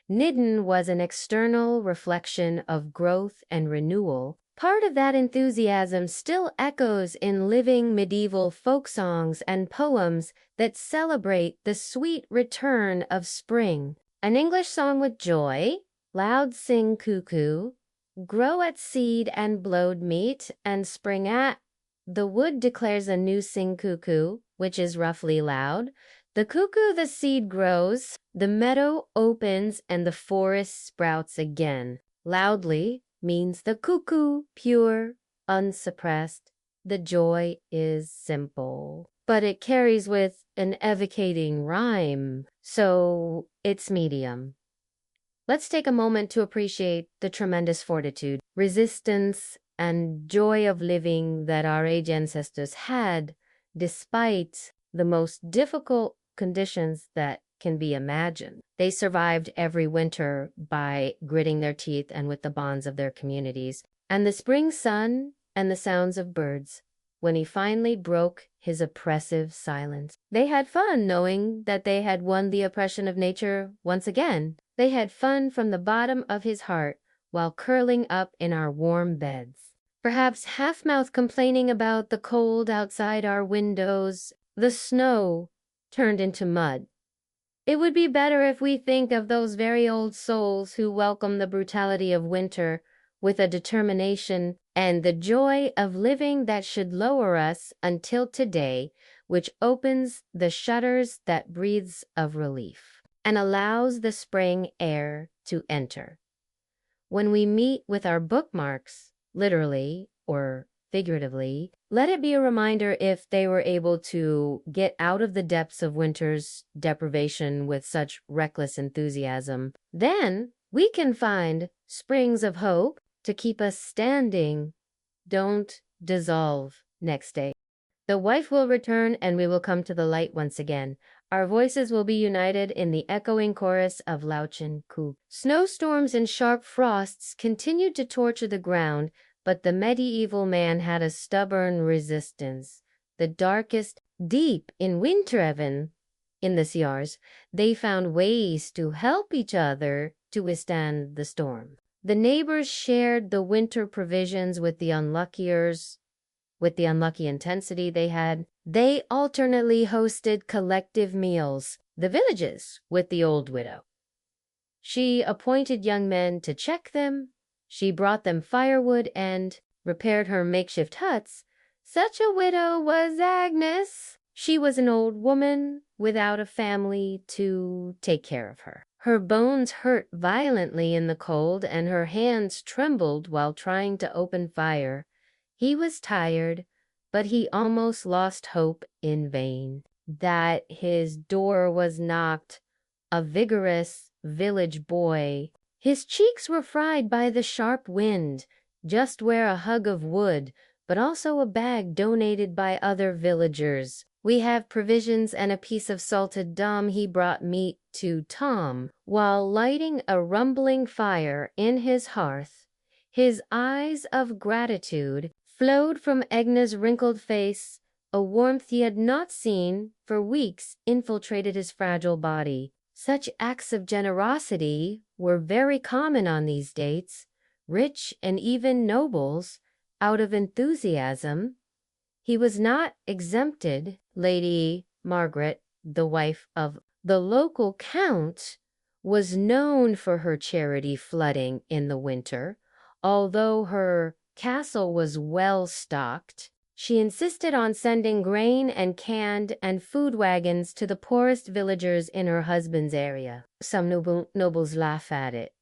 Nidden was an external reflection of growth and renewal. Part of that enthusiasm still echoes in living medieval folk songs and poems that celebrate the sweet return of spring. An English song with joy, loud sing cuckoo, grow at seed and blowed meat, and spring at the wood declares a new sing cuckoo, which is roughly loud. The cuckoo the seed grows, the meadow opens, and the forest sprouts again. Loudly means the cuckoo, pure, unsuppressed. The joy is simple, but it carries with an evocating rhyme, so it's medium. Let's take a moment to appreciate the tremendous fortitude, resistance, and joy of living that our age ancestors had, despite the most difficult conditions that can be imagined. They survived every winter by gritting their teeth and with the bonds of their communities. And the spring sun and the sounds of birds, when he finally broke his oppressive silence. They had fun knowing that they had won the oppression of nature once again. They had fun from the bottom of his heart while curling up in our warm beds. Perhaps half-mouth complaining about the cold outside our windows. The snow turned into mud. It would be better if we think of those very old souls who welcome the brutality of winter with a determination and the joy of living that should lower us until today, which opens the shutters that breathes of relief and allows the spring air to enter. When we meet with our bookmarks, literally or figuratively, let it be a reminder if they were able to get out of the depths of winter's deprivation with such reckless enthusiasm. Then we can find springs of hope to keep us standing. Don't dissolve next day. The wife will return and we will come to the light once again. Our voices will be united in the echoing chorus of Lauchen Ku. Snowstorms and sharp frosts continued to torture the ground, but the medieval man had a stubborn resistance. The darkest deep in Winterhaven, in the Siars, they found ways to help each other to withstand the storm. The neighbors shared the winter provisions with the unluckiers. With the unlucky intensity they had, they alternately hosted collective meals, the villages, with the old widow. She appointed young men to check them. She brought them firewood and repaired her makeshift huts. Such a widow was Agnes. She was an old woman without a family to take care of her. Her bones hurt violently in the cold and her hands trembled while trying to open fire. He was tired, but he almost lost hope in vain. That his door was knocked, a vigorous village boy. His cheeks were fried by the sharp wind, just where a hug of wood, but also a bag donated by other villagers. We have provisions and a piece of salted dum. He brought meat to Tom, while lighting a rumbling fire in his hearth. His eyes of gratitude flowed from Egna's wrinkled face. A warmth he had not seen for weeks infiltrated his fragile body. Such acts of generosity were very common on these dates. Rich and even nobles, out of enthusiasm. He was not exempted. Lady Margaret, the wife of the local count, was known for her charity flooding in the winter. Although her castle was well stocked, she insisted on sending grain and canned and food wagons to the poorest villagers in her husband's area. Some nobles laugh at it.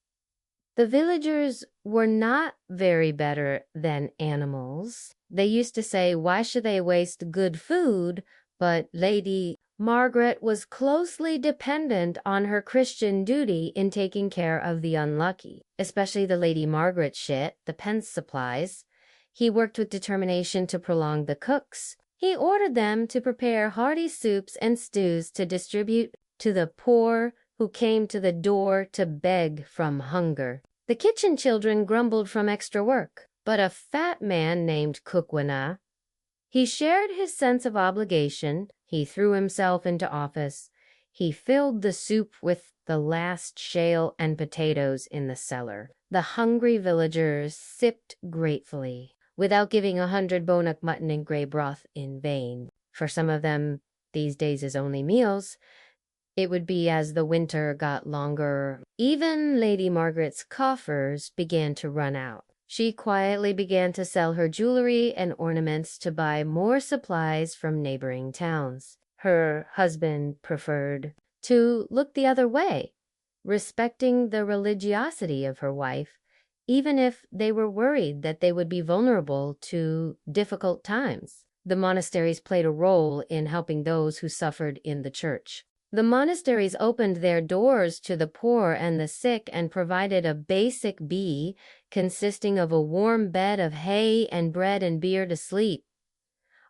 The villagers were not very better than animals. They used to say, why should they waste good food? But Lady Margaret was closely dependent on her Christian duty in taking care of the unlucky, especially the Lady Margaret shit, the pence supplies. He worked with determination to prolong the cooks. He ordered them to prepare hearty soups and stews to distribute to the poor who came to the door to beg from hunger. The kitchen children grumbled from extra work, but a fat man named Cookwana, he shared his sense of obligation. He threw himself into office. He filled the soup with the last shale and potatoes in the cellar. The hungry villagers sipped gratefully, without giving 100 bonek mutton and grey broth in vain. For some of them, these days is only meals. It would be as the winter got longer. Even Lady Margaret's coffers began to run out. She quietly began to sell her jewelry and ornaments to buy more supplies from neighboring towns. Her husband preferred to look the other way, respecting the religiosity of her wife, even if they were worried that they would be vulnerable to difficult times. The monasteries played a role in helping those who suffered in the church. The monasteries opened their doors to the poor and the sick and provided a basic bee consisting of a warm bed of hay and bread and beer to sleep.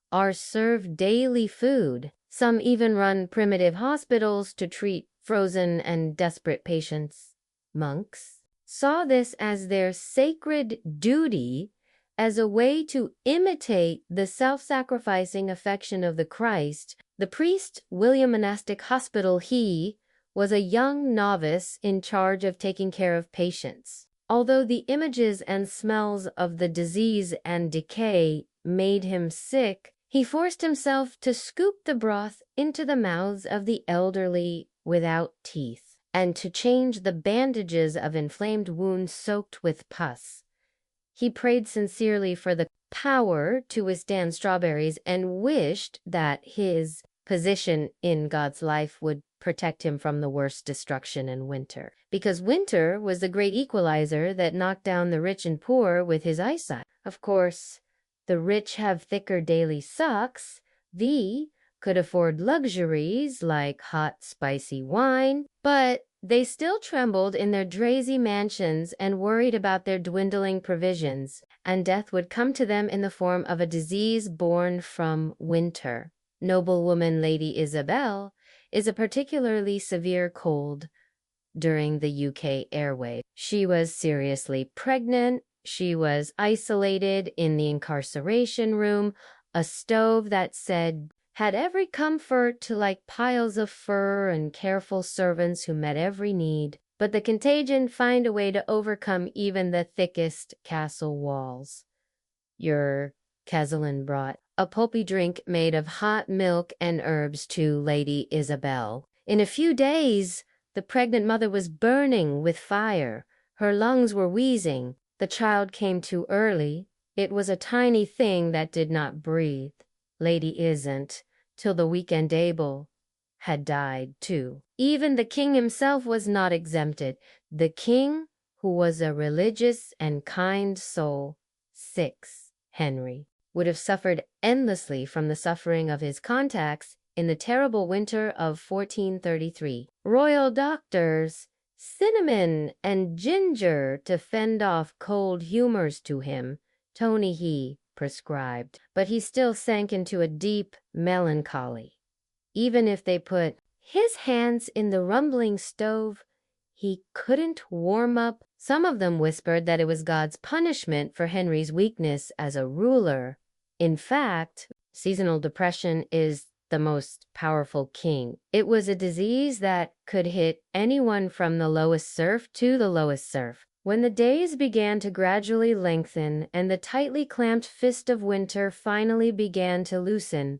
Are served daily food. Some even run primitive hospitals to treat frozen and desperate patients. Monks saw this as their sacred duty, as a way to imitate the self-sacrificing affection of the Christ. The priest, William Monastic Hospital, he was a young novice in charge of taking care of patients. Although the images and smells of the disease and decay made him sick, he forced himself to scoop the broth into the mouths of the elderly without teeth, and to change the bandages of inflamed wounds soaked with pus. He prayed sincerely for the power to withstand strawberries and wished that his position in God's life would protect him from the worst destruction in winter, because winter was the great equalizer that knocked down the rich and poor with his eyesight. Of course, the rich have thicker daily socks. The could afford luxuries like hot, spicy wine, but they still trembled in their drazy mansions and worried about their dwindling provisions, and death would come to them in the form of a disease born from winter. Noblewoman Lady Isabel is a particularly severe cold during the UK airwave. She was seriously pregnant. She was isolated in the incarceration room, a stove that said had every comfort to like piles of fur and careful servants who met every need. But the contagion find a way to overcome even the thickest castle walls. Your Cazelin brought a pulpy drink made of hot milk and herbs to Lady Isabel. In a few days, the pregnant mother was burning with fire. Her lungs were wheezing. The child came too early. It was a tiny thing that did not breathe. Lady Isn't, till the weekend Abel had died too. Even the king himself was not exempted. The king, who was a religious and kind soul, 6, Henry, would have suffered endlessly from the suffering of his contacts in the terrible winter of 1433. Royal doctors, cinnamon and ginger to fend off cold humors to him, Tony he prescribed, but he still sank into a deep melancholy. Even if they put his hands in the rumbling stove, he couldn't warm up. Some of them whispered that it was God's punishment for Henry's weakness as a ruler. In fact, seasonal depression is the most powerful king. It was a disease that could hit anyone from the lowest serf to the lowest serf. When the days began to gradually lengthen and the tightly clamped fist of winter finally began to loosen,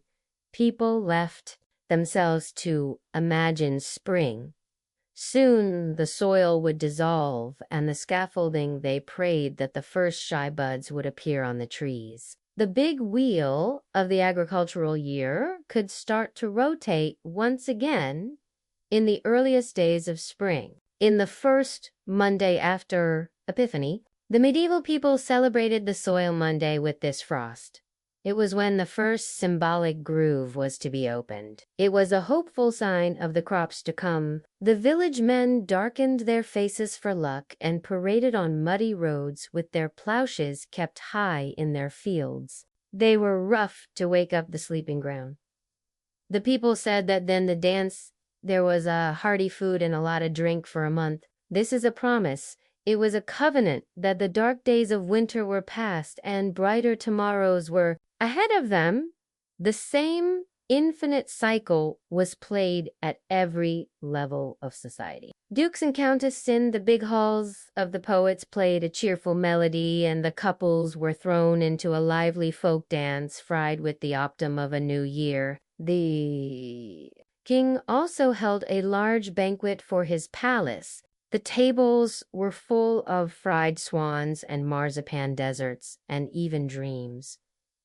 people left themselves to imagine spring. Soon the soil would dissolve, and the scaffolding they prayed that the first shy buds would appear on the trees. The big wheel of the agricultural year could start to rotate once again in the earliest days of spring. In the first Monday after Epiphany, the medieval people celebrated the Soil Monday with this frost. It was when the first symbolic groove was to be opened. It was a hopeful sign of the crops to come. The village men darkened their faces for luck and paraded on muddy roads with their plowshares kept high in their fields. They were rough to wake up the sleeping ground. The people said that then the dance, there was a hearty food and a lot of drink for a month. This is a promise. It was a covenant that the dark days of winter were past and brighter tomorrows were ahead of them. The same infinite cycle was played at every level of society. Dukes and countess in the big halls of the poets played a cheerful melody, and the couples were thrown into a lively folk dance fried with the optim of a new year. The king also held a large banquet for his palace. The tables were full of fried swans and marzipan desserts and even dreams.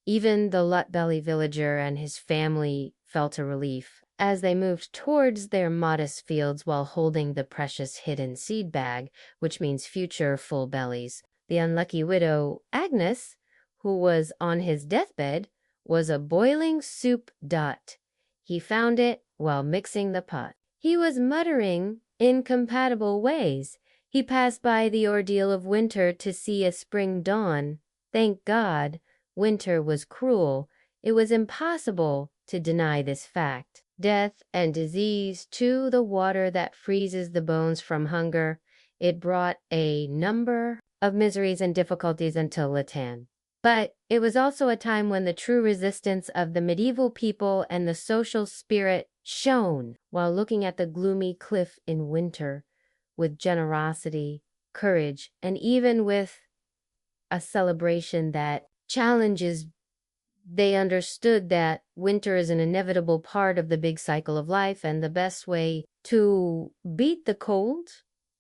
Even the Lutbelly villager and his family felt a relief as they moved towards their modest fields while holding the precious hidden seed bag, which means future full bellies. The unlucky widow, Agnes, who was on his deathbed, was a boiling soup dot. He found it while mixing the pot. He was muttering incompatible ways. He passed by the ordeal of winter to see a spring dawn. Thank God, winter was cruel. It was impossible to deny this fact. Death and disease, too, the water that freezes the bones from hunger. It brought a number of miseries and difficulties until Latan. But it was also a time when the true resistance of the medieval people and the social spirit shone while looking at the gloomy cliff in winter with generosity, courage, and even with a celebration that challenges They understood that winter is an inevitable part of the big cycle of life, and the best way to beat the cold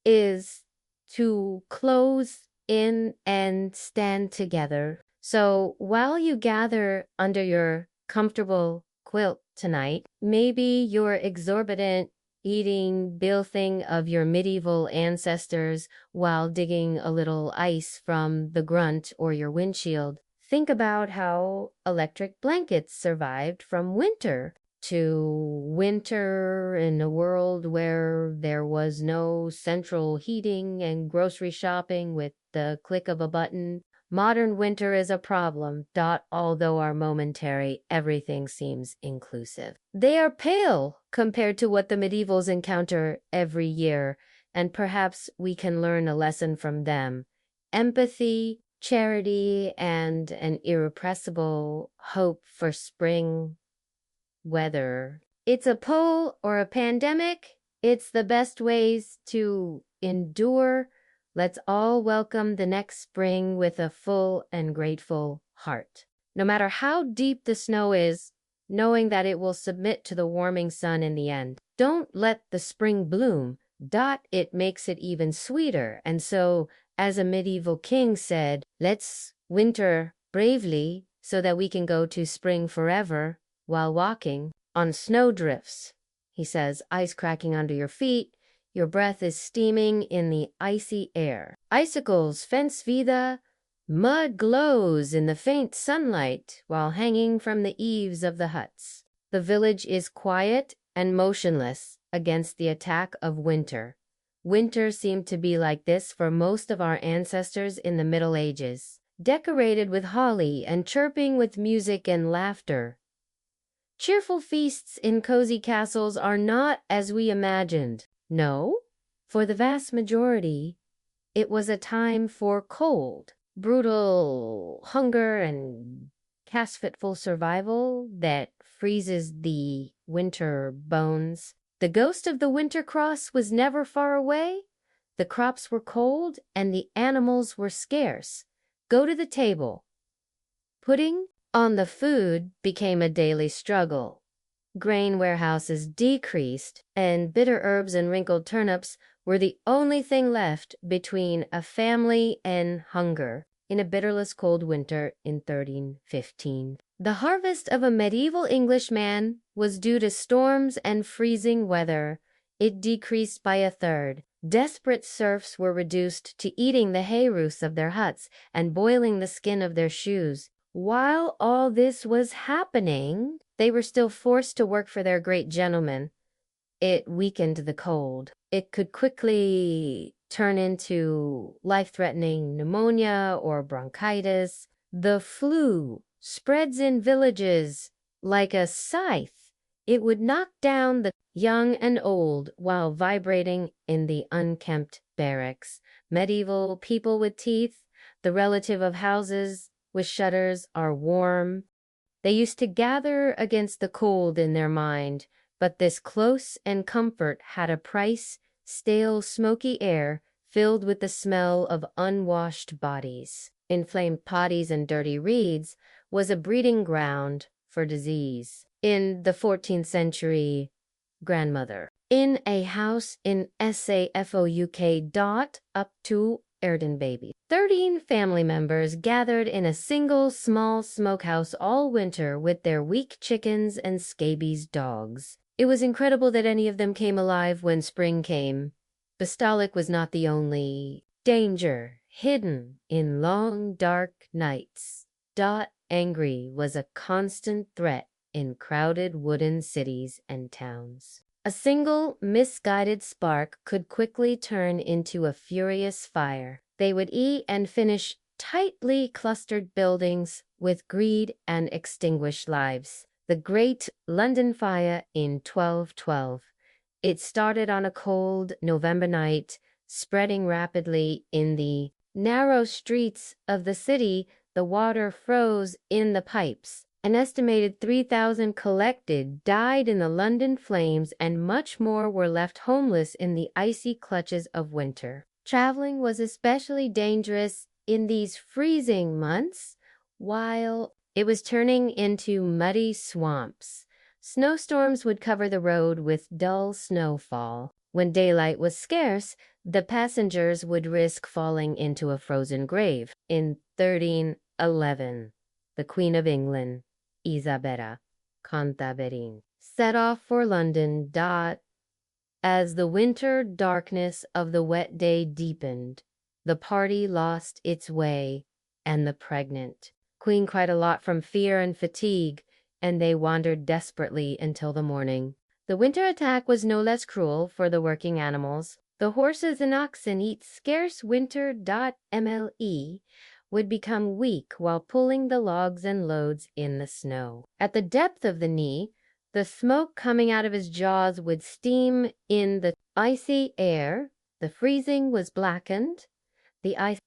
is to close in and stand together. So while you gather under your comfortable quilt tonight, maybe your exorbitant eating bill thing of your medieval ancestors while digging a little ice from the grunt or your windshield. Think about how electric blankets survived from winter to winter in a world where there was no central heating and grocery shopping with the click of a button. Modern winter is a problem. Although our momentary everything seems inclusive. They are pale compared to what the medievals encounter every year, and perhaps we can learn a lesson from them. Empathy, charity, and an irrepressible hope for spring weather. It's a poll or a pandemic. It's the best ways to endure. Let's all welcome the next spring with a full and grateful heart. No matter how deep the snow is, knowing that it will submit to the warming sun in the end. Don't let the spring bloom. It makes it even sweeter. And so, as a medieval king said, let's winter bravely so that we can go to spring forever while walking on snowdrifts. He says, ice cracking under your feet, your breath is steaming in the icy air. Icicles fence vida, mud glows in the faint sunlight while hanging from the eaves of the huts. The village is quiet and motionless against the attack of winter. Winter seemed to be like this for most of our ancestors in the Middle Ages, decorated with holly and chirping with music and laughter. Cheerful feasts in cozy castles are not as we imagined. No, for the vast majority, it was a time for cold, brutal hunger and cask-fitful survival that freezes the winter bones. The ghost of the winter cross was never far away. The crops were cold and the animals were scarce. Go to the table. Putting on the food became a daily struggle. Grain warehouses decreased, and bitter herbs and wrinkled turnips were the only thing left between a family and hunger in a bitterless cold winter in 1315. The harvest of a medieval Englishman was due to storms and freezing weather. It decreased by a third. Desperate serfs were reduced to eating the hay roofs of their huts and boiling the skin of their shoes. While all this was happening, they were still forced to work for their great gentleman. It weakened the cold. It could quickly turn into life-threatening pneumonia or bronchitis. The flu spreads in villages like a scythe. It would knock down the young and old while vibrating in the unkempt barracks. Medieval people with teeth, the relative of houses with shutters, are warm. They used to gather against the cold in their mind, but this close and comfort had a price: stale, smoky air filled with the smell of unwashed bodies. Inflamed potties and dirty reeds was a breeding ground for disease. In the 14th century, grandmother. In a house in SAFOUK. Up to Erden baby. 13 family members gathered in a single small smokehouse all winter with their weak chickens and scabies dogs. It was incredible that any of them came alive when spring came. Bastalic was not the only danger hidden in long dark nights. Angry was a constant threat in crowded wooden cities and towns. A single misguided spark could quickly turn into a furious fire. They would eat and finish tightly clustered buildings with greed and extinguish lives. The Great London Fire in 1212. It started on a cold November night, spreading rapidly in the narrow streets of the city. The water froze in the pipes. An estimated 3,000 died in the London flames, and much more were left homeless in the icy clutches of winter. Traveling was especially dangerous in these freezing months. While It was turning into muddy swamps. Snowstorms would cover the road with dull snowfall. When daylight was scarce, the passengers would risk falling into a frozen grave. In 1311, the Queen of England, Isabella Cantaberin, set off for London. As the winter darkness of the wet day deepened, the party lost its way, and the pregnant Queen cried a lot from fear and fatigue, and they wandered desperately until the morning. The winter attack was no less cruel for the working animals. The horses and oxen eat scarce winter.mle would become weak while pulling the logs and loads in the snow. At the depth of the knee, the smoke coming out of his jaws would steam in the icy air. The freezing was blackened.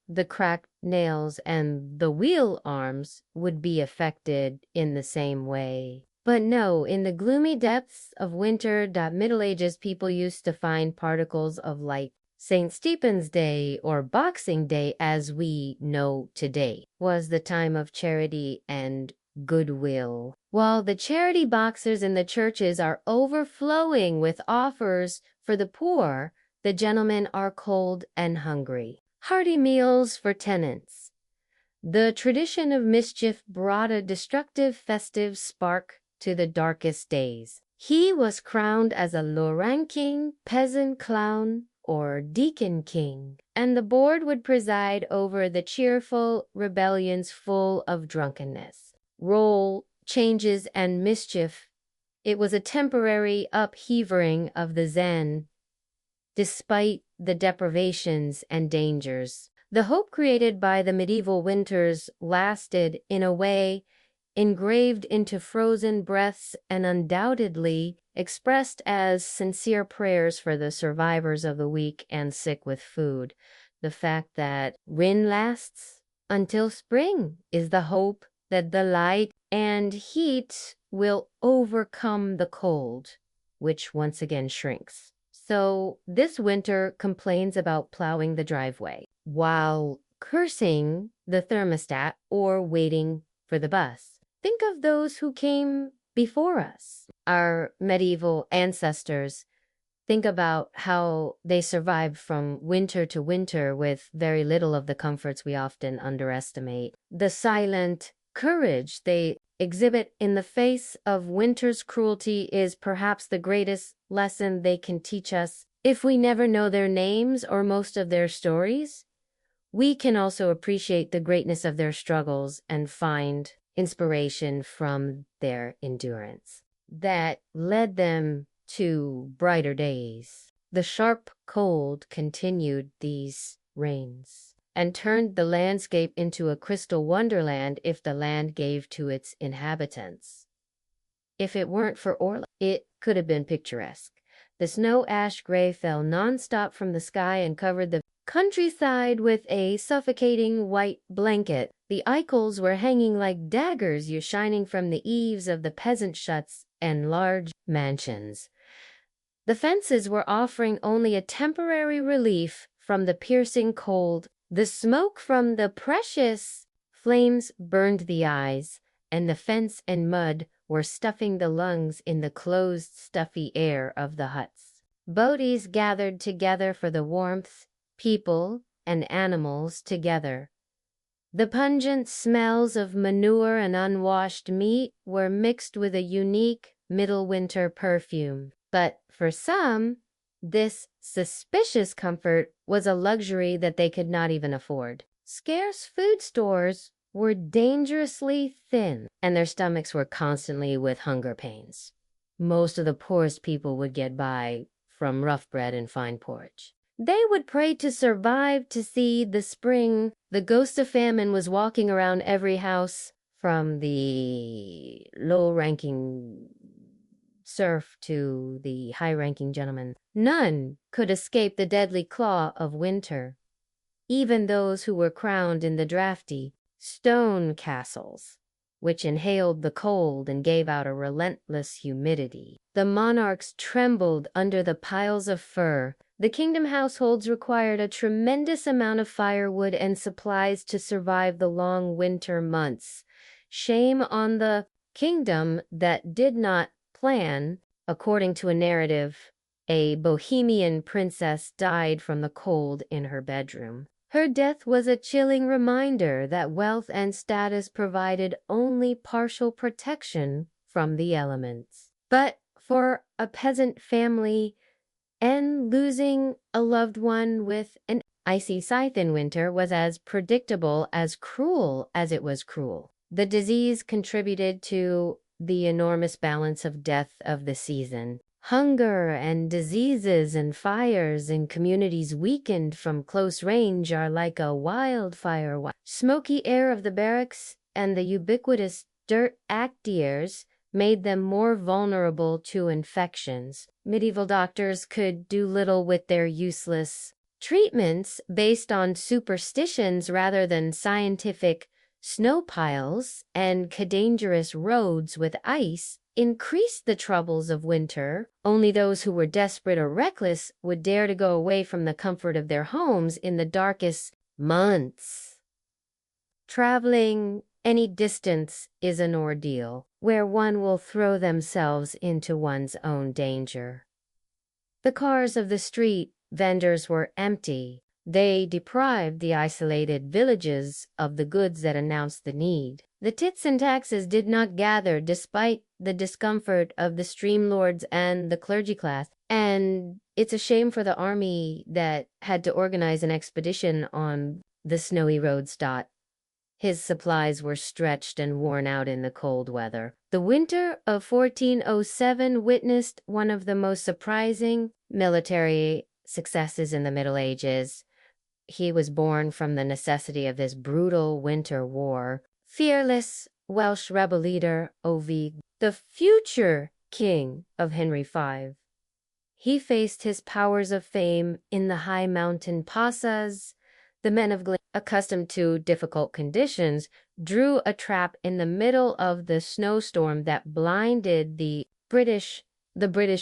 The cracked nails and the wheel arms would be affected in the same way. But no, in the gloomy depths of winter, Middle Ages people used to find particles of light. St. Stephen's Day, or Boxing Day as we know today, was the time of charity and goodwill. While the charity boxes in the churches are overflowing with offers for the poor, the gentlemen are cold and hungry. Hearty meals for tenants. The tradition of mischief brought a destructive festive spark to the darkest days. He was crowned as a low-ranking peasant clown or deacon king, and the board would preside over the cheerful rebellions full of drunkenness, role changes, and mischief. It was a temporary upheaving of the Zen, despite the deprivations and dangers. The hope created by the medieval winters lasted in a way engraved into frozen breaths and undoubtedly expressed as sincere prayers for the survivors of the weak and sick with food. The fact that rain lasts until spring is the hope that the light and heat will overcome the cold, which once again shrinks. So this winter complains about plowing the driveway while cursing the thermostat or waiting for the bus. Think of those who came before us, our medieval ancestors. Think about how they survived from winter to winter with very little of the comforts we often underestimate. The silent courage they exhibit in the face of winter's cruelty is perhaps the greatest lesson they can teach us. If we never know their names or most of their stories, we can also appreciate the greatness of their struggles and find inspiration from their endurance that led them to brighter days. The sharp cold continued these rains and turned the landscape into a crystal wonderland if the land gave to its inhabitants. If it weren't for Orla, it could have been picturesque. The snow ash gray fell nonstop from the sky and covered the countryside with a suffocating white blanket. The Eichels were hanging like daggers shining from the eaves of the peasant shuts and large mansions. The fences were offering only a temporary relief from the piercing cold. The smoke from the precious flames burned the eyes, and the fence and mud were stuffing the lungs in the closed, stuffy air of the huts. Bodies gathered together for the warmth, people and animals together. The pungent smells of manure and unwashed meat were mixed with a unique middle winter perfume. But for some, this suspicious comfort was a luxury that they could not even afford. Scarce food stores were dangerously thin, and their stomachs were constantly with hunger pains. Most of the poorest people would get by from rough bread and fine porridge. They would pray to survive to see the spring. The ghost of famine was walking around every house, from the low-ranking serf to the high-ranking gentleman. None could escape the deadly claw of winter, even those who were crowned in the drafty stone castles, which inhaled the cold and gave out a relentless humidity. The monarchs trembled under the piles of fur. The kingdom households required a tremendous amount of firewood and supplies to survive the long winter months. Shame on the kingdom that did not plan. According to a narrative, a Bohemian princess died from the cold in her bedroom. Her death was a chilling reminder that wealth and status provided only partial protection from the elements. But for a peasant family, and losing a loved one with an icy scythe in winter was as predictable as cruel as it was cruel. The disease contributed to the enormous balance of death of the season. Hunger and diseases and fires in communities weakened from close range are like a wildfire. Smoky air of the barracks and the ubiquitous dirt actiers made them more vulnerable to infections. Medieval doctors could do little with their useless treatments based on superstitions rather than scientific. Snow piles and dangerous roads with ice increased the troubles of winter. Only those who were desperate or reckless would dare to go away from the comfort of their homes in the darkest months. Traveling any distance is an ordeal, where one will throw themselves into one's own danger. The cars of the street vendors were empty. They deprived the isolated villages of the goods that announced the need. The tithes and taxes did not gather despite the discomfort of the stream lords and the clergy class. And it's a shame for the army that had to organize an expedition on the snowy roads. His supplies were stretched and worn out in the cold weather. The winter of 1407 witnessed one of the most surprising military successes in the Middle Ages. He was born from the necessity of this brutal winter war. Fearless Welsh rebel leader Ovig, the future king of Henry V. He faced his powers of fame in the high mountain passes. The men of Glen, accustomed to difficult conditions, drew a trap in the middle of the snowstorm that blinded the British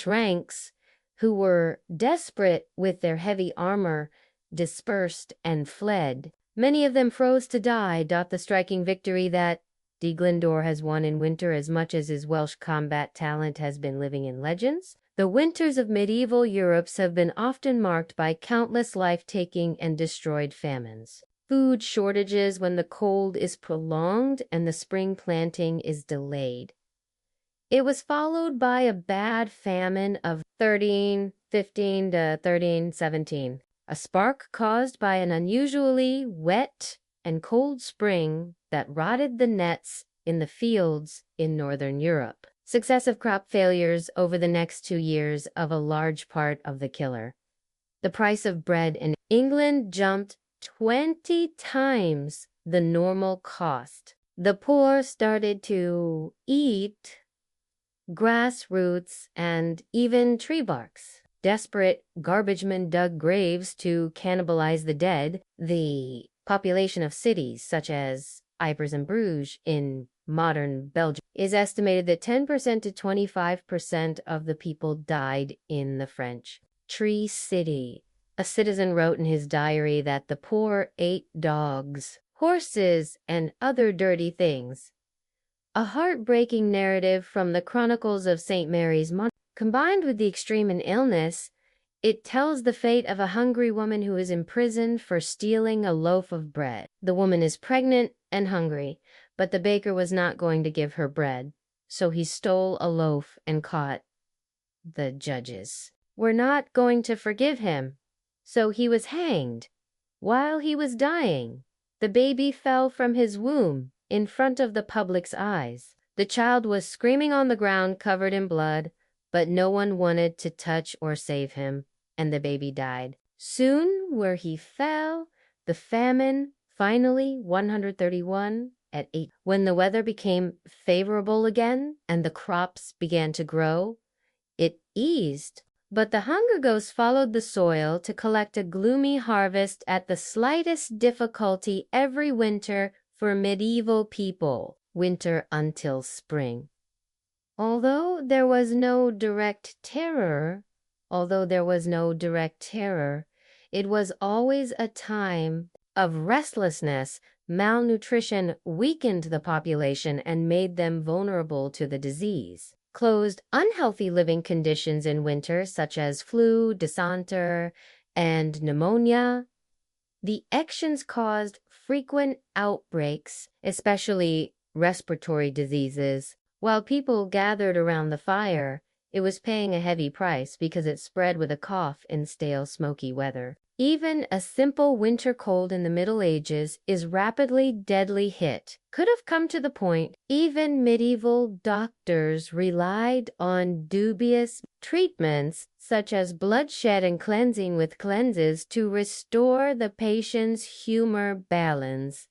ranks, who were desperate with their heavy armor, dispersed and fled. Many of them froze to die. The striking victory that de Glyndŵr has won in winter as much as his Welsh combat talent has been living in legends. The winters of medieval Europe have been often marked by countless life-taking and destroyed famines. Food shortages when the cold is prolonged and the spring planting is delayed. It was followed by a bad famine of 1315 to 1317, a spark caused by an unusually wet and cold spring that rotted the nets in the fields in northern Europe. Successive crop failures over the next 2 years of a large part of the killer. The price of bread in England jumped 20 times the normal cost. The poor started to eat grass roots and even tree barks. Desperate garbagemen dug graves to cannibalize the dead. The population of cities such as Ypres and Bruges in modern Belgium is estimated that 10% to 25% of the people died in the French Tree City. A citizen wrote in his diary that the poor ate dogs, horses, and other dirty things. A heartbreaking narrative from the Chronicles of St. Mary's Monastery. Combined with the extreme in illness, it tells the fate of a hungry woman who is imprisoned for stealing a loaf of bread. The woman is pregnant and hungry, but the baker was not going to give her bread, so he stole a loaf and caught. The judges were not going to forgive him, so he was hanged. While he was dying, the baby fell from his womb in front of the public's eyes. The child was screaming on the ground covered in blood, but no one wanted to touch or save him, and the baby died. Soon where he fell, the famine, finally 131 at 8. When the weather became favorable again and the crops began to grow, it eased. But the hunger ghost followed the soil to collect a gloomy harvest at the slightest difficulty every winter for medieval people, winter until spring. Although there was no direct terror, it was always a time of restlessness Malnutrition weakened the population and made them vulnerable to the disease. Closed unhealthy living conditions in winter, such as flu, dysentery, and pneumonia. The actions caused frequent outbreaks, especially respiratory diseases. While people gathered around the fire, it was paying a heavy price because it spread with a cough in stale, smoky weather. Even a simple winter cold in the Middle Ages is rapidly deadly hit. Could have come to the point even medieval doctors relied on dubious treatments such as bloodshed and cleansing with cleanses to restore the patient's humor balance.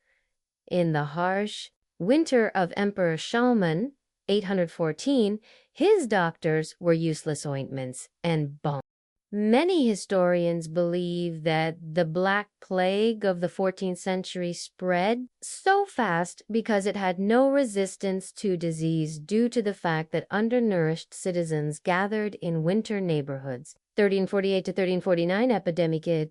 In the harsh winter of Emperor Shulman, 814, his doctors were useless ointments and balm. Many historians believe that the Black Plague of the 14th century spread so fast because it had no resistance to disease due to the fact that undernourished citizens gathered in winter neighborhoods. 1348 to 1349 epidemic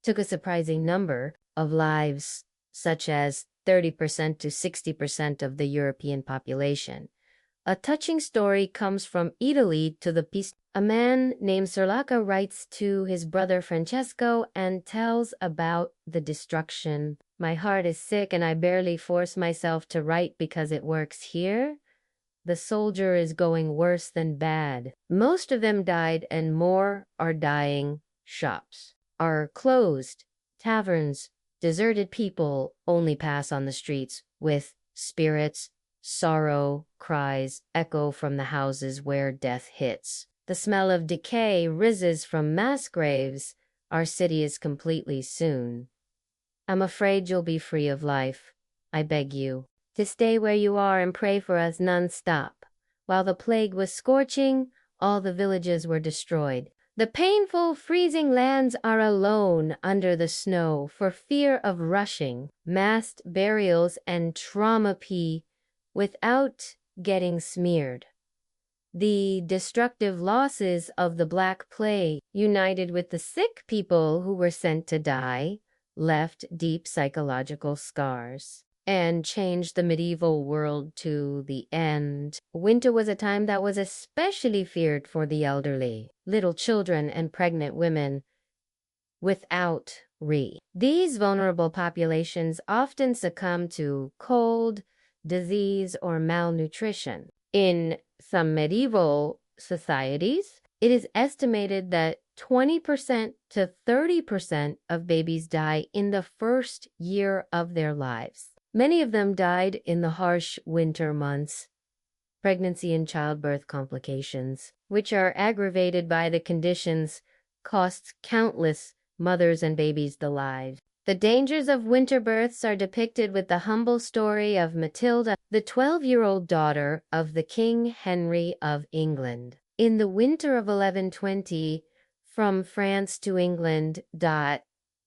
took a surprising number of lives, such as 30% to 60% of the European population. A touching story comes from Italy to the Pist. A man named Serlaca writes to his brother Francesco and tells about the destruction. My heart is sick and I barely force myself to write because it works here. The soldier is going worse than bad. Most of them died and more are dying. Shops are closed. Taverns, deserted people only pass on the streets with spirits. Sorrow cries echo from the houses where death hits. The smell of decay rises from mass graves. Our city is completely soon. I'm afraid you'll be free of life. I beg you to stay where you are and pray for us non-stop. While the plague was scorching, all the villages were destroyed. The painful freezing lands are alone under the snow for fear of rushing. Massed burials and trauma pee without getting smeared. The destructive losses of the Black Plague, united with the sick people who were sent to die, left deep psychological scars and changed the medieval world to the end. Winter was a time that was especially feared for the elderly, little children, and pregnant women without These vulnerable populations often succumb to cold, disease, or malnutrition. In some medieval societies, it is estimated that 20% to 30% of babies die in the first year of their lives. Many of them died in the harsh winter months. Pregnancy and childbirth complications, which are aggravated by the conditions, costs countless mothers and babies the lives. The dangers of winter births are depicted with the humble story of Matilda, the 12-year-old daughter of the King Henry of England. In the winter of 1120, from France to England,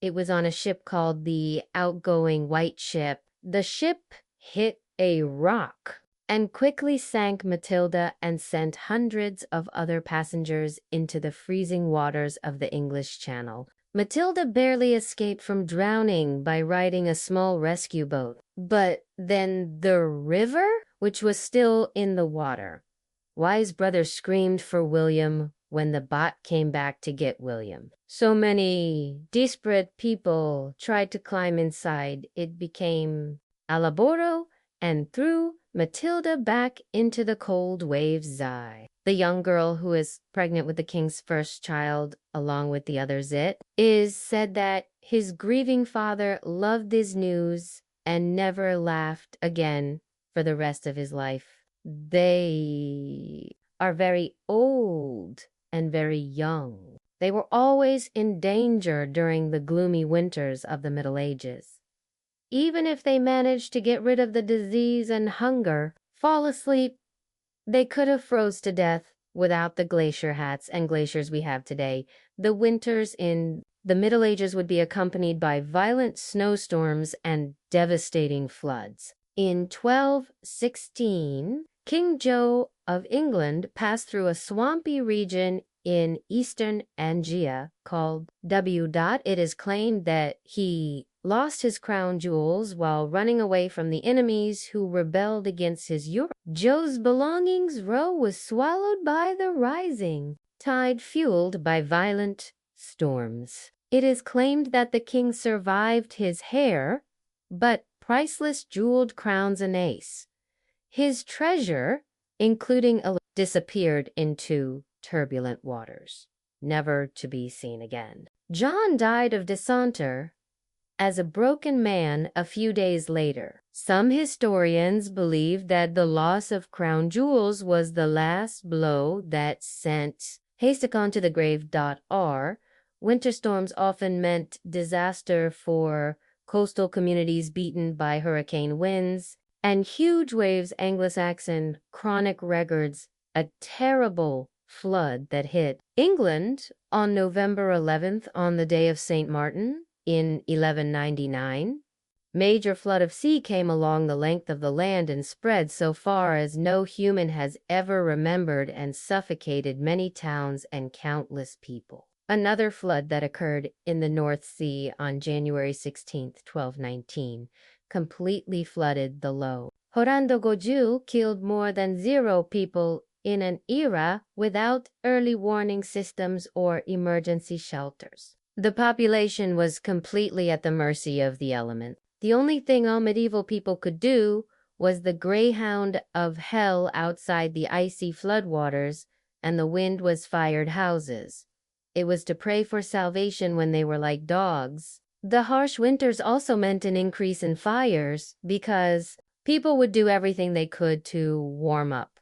it was on a ship called the Outgoing White Ship. The ship hit a rock and quickly sank Matilda and sent hundreds of other passengers into the freezing waters of the English Channel. Matilda barely escaped from drowning by riding a small rescue boat. But then the river, which was still in the water. Wise brother screamed for William when the boat came back to get William. So many desperate people tried to climb inside. It became Alaboro and threw Matilda back into the cold waves' eye. The young girl who is pregnant with the king's first child, along with the others, is said that his grieving father loved this news and never laughed again for the rest of his life. They are very old and very young. They were always in danger during the gloomy winters of the Middle Ages. Even if they managed to get rid of the disease and hunger, fall asleep, they could have froze to death without the glacier hats and glaciers we have today. The winters in the Middle Ages would be accompanied by violent snowstorms and devastating floods. In 1216, King Joe of England passed through a swampy region in eastern Anglia called It is claimed that he lost his crown jewels while running away from the enemies who rebelled against his Europe. Joe's belongings row was swallowed by the rising tide fueled by violent storms. It is claimed that the king survived his hair, but priceless jeweled crowns and ace. His treasure, including a disappeared into turbulent waters, never to be seen again. John died of dysentery as a broken man a few days later. Some historians believe that the loss of crown jewels was the last blow that sent Hasakon to the grave. Winter storms often meant disaster for coastal communities beaten by hurricane winds and huge waves. Anglo-Saxon chronic records a terrible flood that hit England on November 11th on the day of St. Martin in 1199. Major flood of sea came along the length of the land and spread so far as no human has ever remembered and suffocated many towns and countless people. Another flood that occurred in the North Sea on January 16, 1219, completely flooded the low. Horando Goju killed more than 0 people in an era without early warning systems or emergency shelters. The population was completely at the mercy of the elements. The only thing all medieval people could do was the greyhound of hell outside the icy floodwaters, and the wind was fired houses. It was to pray for salvation when they were like dogs. The harsh winters also meant an increase in fires because people would do everything they could to warm up.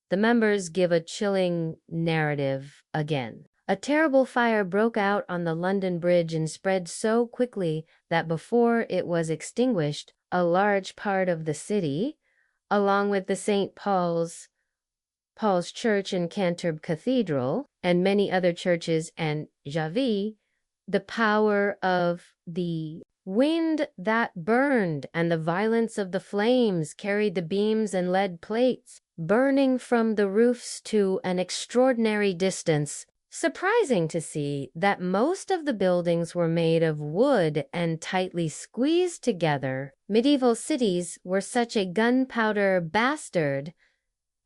The members give a chilling narrative again. A terrible fire broke out on the London Bridge and spread so quickly that before it was extinguished, a large part of the city, along with the St. Paul's Church and Canterbury Cathedral, and many other churches and Javi, the power of the wind that burned and the violence of the flames carried the beams and lead plates, burning from the roofs to an extraordinary distance. Surprising to see that most of the buildings were made of wood and tightly squeezed together. Medieval cities were such a gunpowder bastard,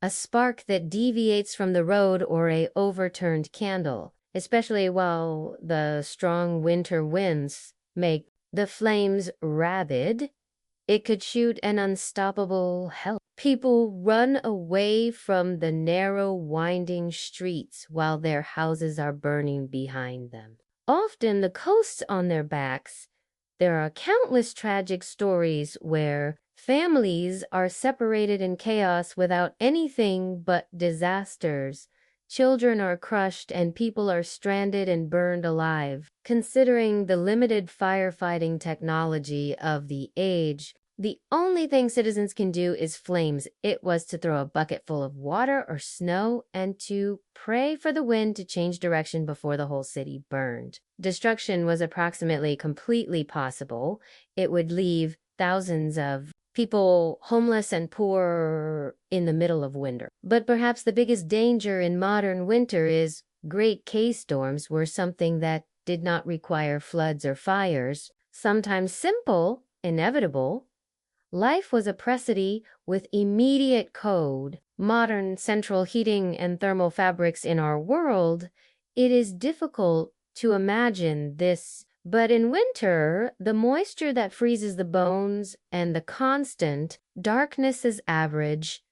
a spark that deviates from the road or a overturned candle, especially while the strong winter winds make the flames rabid. It could shoot an unstoppable hell. People run away from the narrow, winding streets while their houses are burning behind them. Often the coasts on their backs. There are countless tragic stories where families are separated in chaos without anything but disasters. Children are crushed and people are stranded and burned alive. Considering the limited firefighting technology of the age, the only thing citizens can do is flames. It was to throw a bucket full of water or snow and to pray for the wind to change direction before the whole city burned. Destruction was approximately completely possible. It would leave thousands of people homeless and poor in the middle of winter. But perhaps the biggest danger in modern winter is great K-storms were something that did not require floods or fires, sometimes simple, inevitable. Life was a precedent with immediate code. Modern central heating and thermal fabrics in our world, it is difficult to imagine this. But in winter, the moisture that freezes the bones and the constant darkness is average.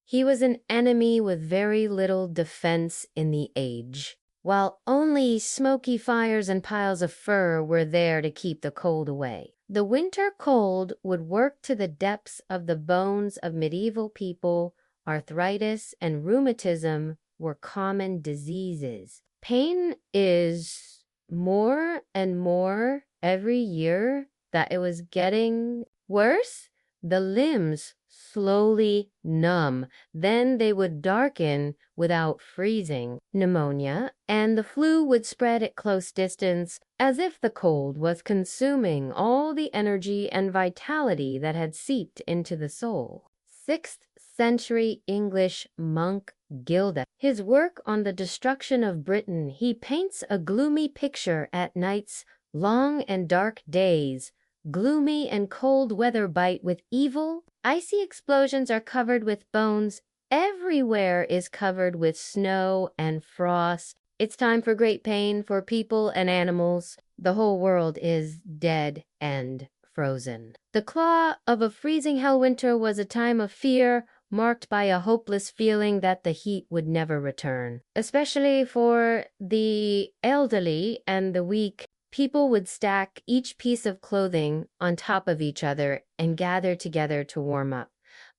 He was an enemy with very little defense in the age, while only smoky fires and piles of fur were there to keep the cold away. The winter cold would work to the depths of the bones of medieval people. Arthritis and rheumatism were common diseases. Pain is more and more every year that it was getting worse. The limbs slowly numb, then they would darken without freezing. Pneumonia and the flu would spread at close distance, as if the cold was consuming all the energy and vitality that had seeped into the soul. 6th century English monk Gilda. His work on the destruction of Britain, he paints a gloomy picture at night's long and dark days, gloomy and cold weather bite with evil. Icy explosions are covered with bones. Everywhere is covered with snow and frost. It's time for great pain for people and animals. The whole world is dead and frozen. The claw of a freezing hell winter was a time of fear, marked by a hopeless feeling that the heat would never return. Especially for the elderly and the weak, people would stack each piece of clothing on top of each other and gather together to warm up.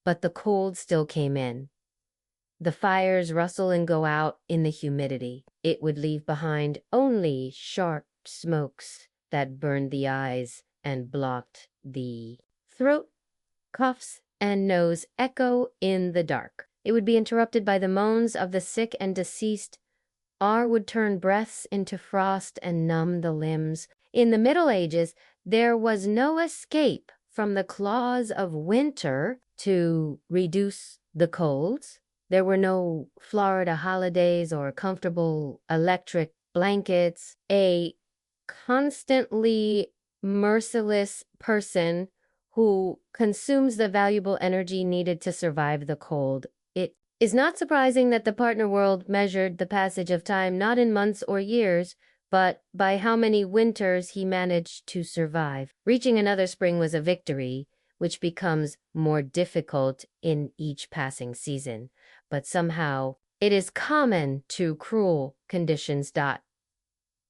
But the cold still came in. The fires rustle and go out in the humidity. It would leave behind only sharp smokes that burned the eyes and blocked the throat. Coughs and nose echo in the dark. It would be interrupted by the moans of the sick and deceased. Air would turn breaths into frost and numb the limbs. In the Middle Ages, there was no escape from the claws of winter to reduce the colds. There were no Florida holidays or comfortable electric blankets. A constantly merciless person who consumes the valuable energy needed to survive the cold. It is not surprising that the partner world measured the passage of time not in months or years, but by how many winters he managed to survive. Reaching another spring was a victory, which becomes more difficult in each passing season. But somehow, it is common to cruel conditions.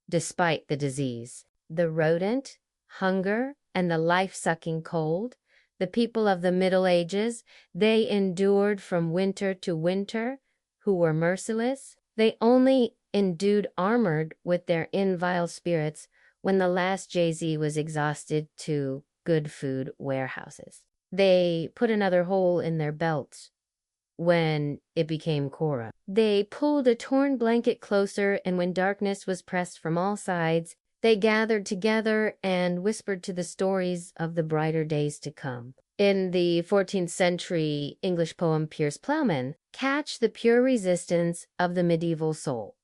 Despite the disease, the rodent, hunger, and the life-sucking cold, the people of the Middle Ages, they endured from winter to winter, who were merciless. They only endued armored with their invile spirits when the last Jay-Z was exhausted to good food warehouses. They put another hole in their belts when it became Cora. They pulled a torn blanket closer, and when darkness was pressed from all sides, they gathered together and whispered to the stories of the brighter days to come. In the 14th century English poem Piers Plowman, catch the pure resistance of the medieval soul.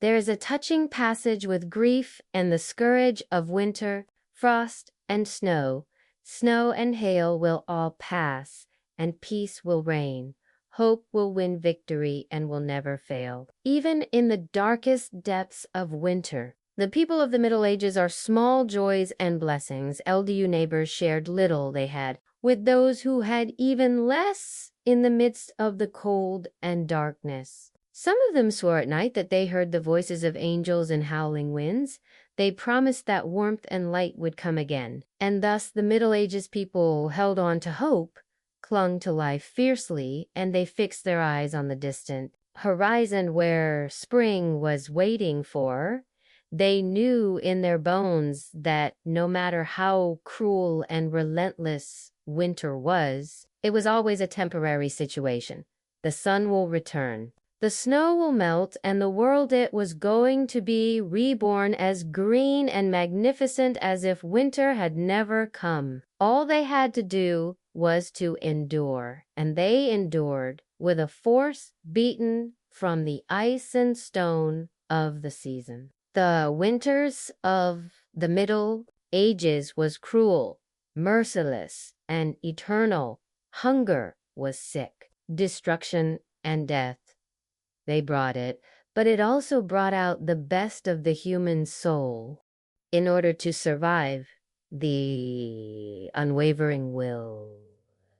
There is a touching passage with grief and the scourge of winter, frost and snow. Snow and hail will all pass, and peace will reign. Hope will win victory and will never fail. Even in the darkest depths of winter, the people of the Middle Ages are small joys and blessings. LDU neighbors shared little they had with those who had even less in the midst of the cold and darkness. Some of them swore at night that they heard the voices of angels and howling winds. They promised that warmth and light would come again. And thus the Middle Ages people held on to hope, clung to life fiercely, and they fixed their eyes on the distant horizon where spring was waiting for. They knew in their bones that no matter how cruel and relentless winter was, it was always a temporary situation. The sun will return. The snow will melt, and the world it was going to be reborn as green and magnificent as if winter had never come. All they had to do was to endure, and they endured with a force beaten from the ice and stone of the season. The winters of the Middle Ages was cruel, merciless, and eternal. Hunger was sick, destruction and death. They brought it, but it also brought out the best of the human soul. In order to survive, the unwavering will,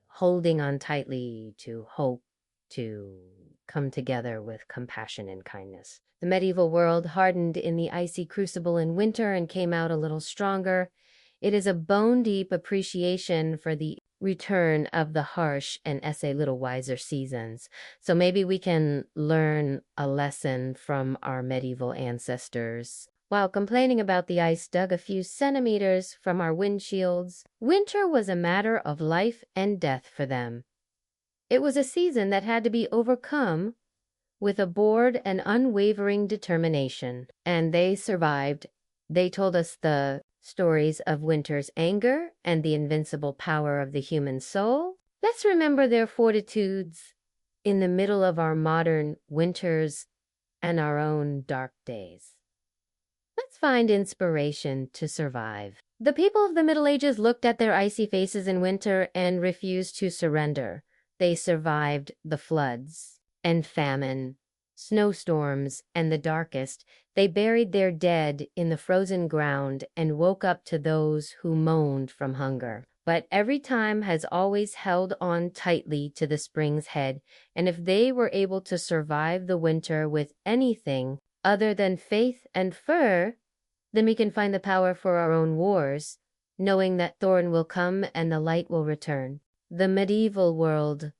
holding on tightly to hope, to come together with compassion and kindness. The medieval world hardened in the icy crucible in winter and came out a little stronger. It is a bone-deep appreciation for the return of the harsh and a little wiser seasons. So maybe we can learn a lesson from our medieval ancestors. While complaining about the ice dug a few centimeters from our windshields, winter was a matter of life and death for them. It was a season that had to be overcome with a bored and unwavering determination. And they survived. They told us the stories of winter's anger and the invincible power of the human soul. Let's remember their fortitudes in the middle of our modern winters and our own dark days. Let's find inspiration to survive. The people of the Middle Ages looked at their icy faces in winter and refused to surrender. They survived the floods and famine, snowstorms, and the darkest. They buried their dead in the frozen ground and woke up to those who moaned from hunger. But every time has always held on tightly to the spring's head, and if they were able to survive the winter with anything other than faith and fur, then we can find the power for our own wars, knowing that thorn will come and the light will return. The medieval world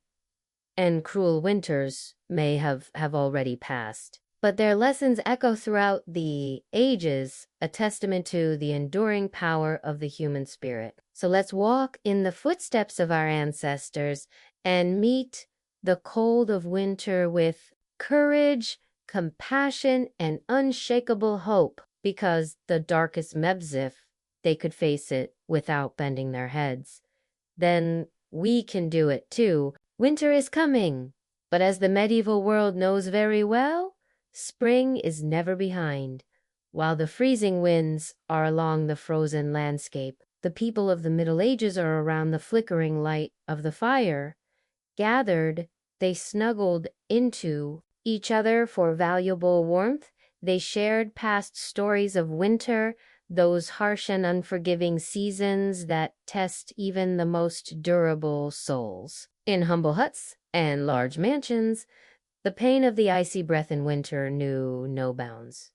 and cruel winters may have already passed, but their lessons echo throughout the ages, a testament to the enduring power of the human spirit. So let's walk in the footsteps of our ancestors and meet the cold of winter with courage, compassion, and unshakable hope, because the darkest Mebzif, they could face it without bending their heads. Then we can do it too. Winter is coming, but as the medieval world knows very well, spring is never behind. While the freezing winds are along the frozen landscape, the people of the Middle Ages are around the flickering light of the fire. Gathered, they snuggled into each other for valuable warmth. They shared past stories of winter, those harsh and unforgiving seasons that test even the most durable souls. In humble huts and large mansions, the pain of the icy breath in winter knew no bounds.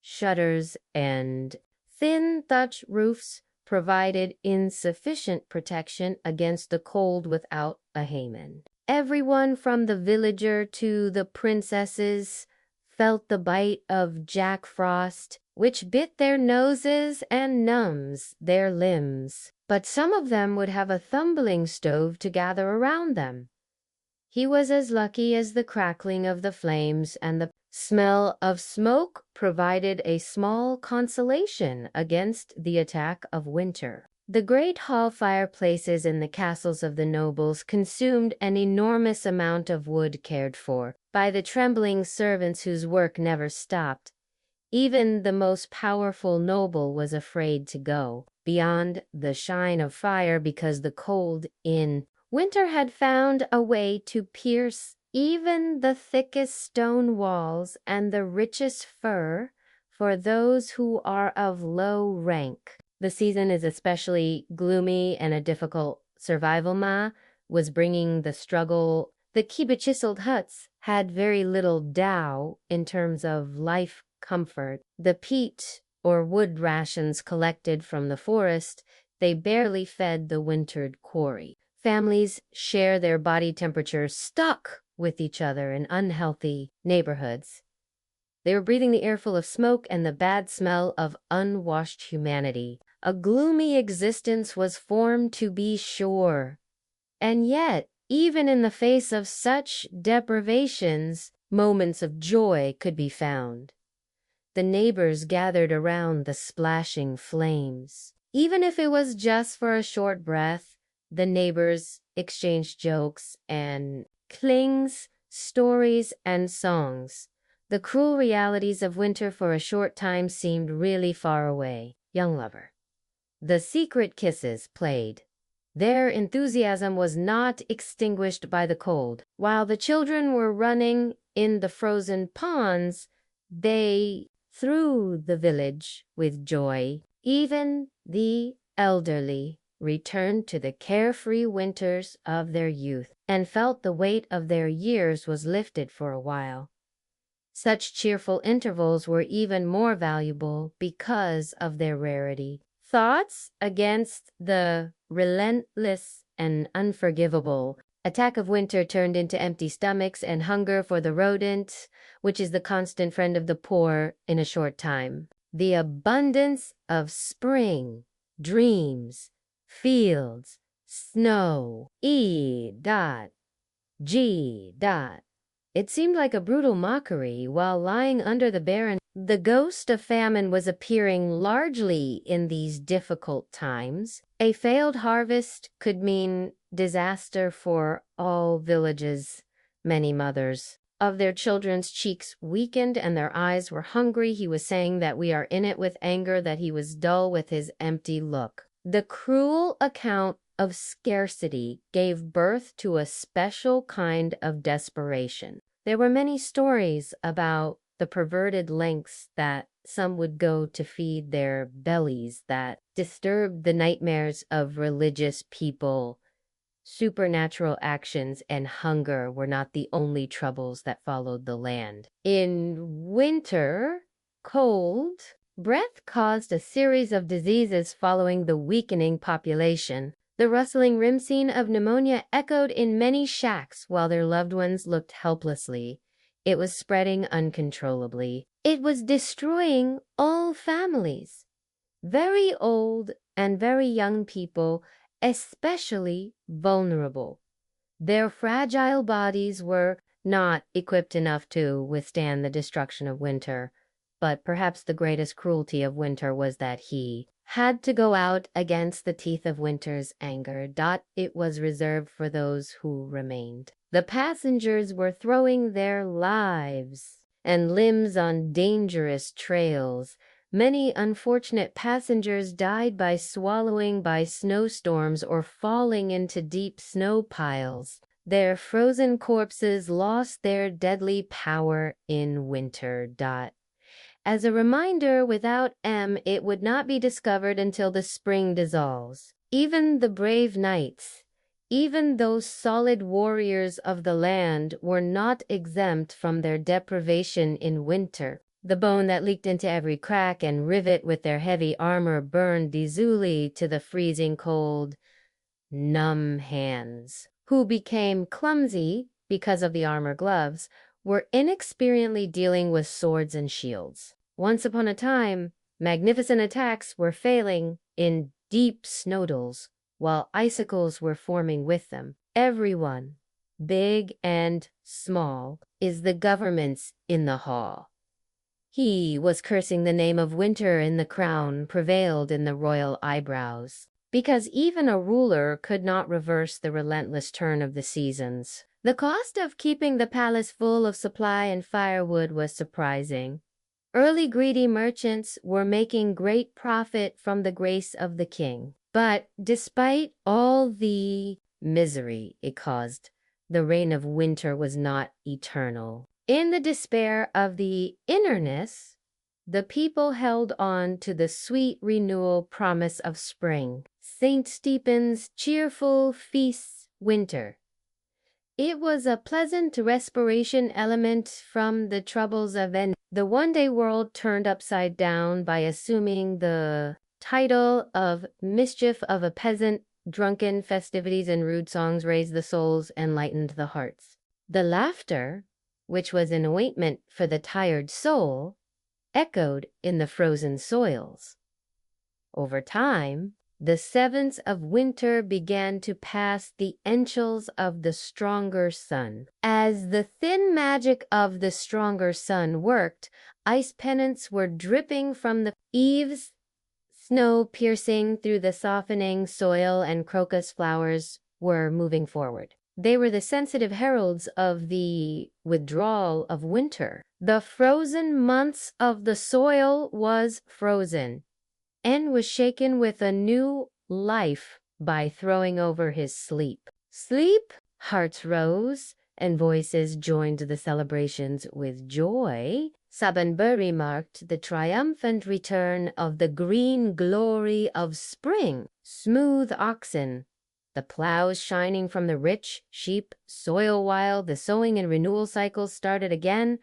Shutters and thin thatch roofs provided insufficient protection against the cold without a hayman. Everyone from the villager to the princesses felt the bite of Jack Frost, which bit their noses and numbs their limbs. But some of them would have a tumbling stove to gather around them. He was as lucky as the crackling of the flames, and the smell of smoke provided a small consolation against the attack of winter. The great hall fireplaces in the castles of the nobles consumed an enormous amount of wood cared for by the trembling servants whose work never stopped. Even the most powerful noble was afraid to go beyond the shine of fire because the cold in winter had found a way to pierce even the thickest stone walls and the richest fur for those who are of low rank. The season is especially gloomy and a difficult survival. Ma was bringing the struggle. The chiseled huts had very little dow in terms of life comfort. The peat or wood rations collected from the forest, they barely fed the wintered quarry. Families share their body temperature stuck with each other in unhealthy neighborhoods. They were breathing the air full of smoke and the bad smell of unwashed humanity. A gloomy existence was formed, to be sure. And yet, even in the face of such deprivations, moments of joy could be found. The neighbors gathered around the splashing flames. Even if it was just for a short breath, the neighbors exchanged jokes and clings, stories, and songs. The cruel realities of winter for a short time seemed really far away. Young lover. The secret kisses played. Their enthusiasm was not extinguished by the cold. While the children were running in the frozen ponds, they through the village with joy. Even the elderly returned to the carefree winters of their youth and felt the weight of their years was lifted for a while. Such cheerful intervals were even more valuable because of their rarity. Thoughts against the relentless and unforgivable attack of winter turned into empty stomachs and hunger for the rodent, which is the constant friend of the poor in a short time. The abundance of spring, dreams, fields, snow, E.G. It seemed like a brutal mockery while lying under the barren. The ghost of famine was appearing largely in these difficult times. A failed harvest could mean disaster for all villages. Many mothers of their children's cheeks weakened and their eyes were hungry. He was saying that we are in it with anger, that he was dull with his empty look. The cruel account of scarcity gave birth to a special kind of desperation. There were many stories about the perverted lengths that some would go to feed their bellies that disturbed the nightmares of religious people. Supernatural actions and hunger were not the only troubles that followed the land. In winter, cold breath caused a series of diseases following the weakening population. The rustling rim scene of pneumonia echoed in many shacks while their loved ones looked helplessly. It was spreading uncontrollably. It was destroying all families. Very old and very young people, especially vulnerable. Their fragile bodies were not equipped enough to withstand the destruction of winter, but perhaps the greatest cruelty of winter was that he had to go out against the teeth of winter's anger. It was reserved for those who remained. The passengers were throwing their lives and limbs on dangerous trails. Many unfortunate passengers died by swallowing by snowstorms or falling into deep snow piles. Their frozen corpses lost their deadly power in winter. As a reminder, without M, it would not be discovered until the spring dissolves. Even the brave knights, even those solid warriors of the land, were not exempt from their deprivation in winter. The bone that leaked into every crack and rivet with their heavy armor burned dismally to the freezing cold. Numb hands, who became clumsy because of the armor gloves, were inexperiently dealing with swords and shields. Once upon a time, magnificent attacks were failing in deep snowdles, while icicles were forming with them. Everyone, big and small, is the government's in the hall. He was cursing the name of winter, and the crown prevailed in the royal eyebrows, because even a ruler could not reverse the relentless turn of the seasons. The cost of keeping the palace full of supply and firewood was surprising. Early greedy merchants were making great profit from the grace of the king. But despite all the misery it caused, the reign of winter was not eternal. In the despair of the innerness, the people held on to the sweet renewal promise of spring. St. Stephen's cheerful feasts winter. It was a pleasant respiration element from the troubles of the one-day world turned upside down by assuming the title of mischief of a peasant. Drunken festivities and rude songs raised the souls and lightened the hearts. The laughter, which was an ointment for the tired soul, echoed in the frozen soils. Over time, the sevens of winter began to pass the entrails of the stronger sun. As the thin magic of the stronger sun worked, ice pennants were dripping from the eaves, snow piercing through the softening soil, and crocus flowers were moving forward. They were the sensitive heralds of the withdrawal of winter. The frozen months of the soil was frozen, and was shaken with a new life by throwing over his sleep. Sleep? Hearts rose, and voices joined the celebrations with joy. Sabanbury marked the triumphant return of the green glory of spring. Smooth oxen, the plows shining from the rich sheep soil while the sowing and renewal cycles started again.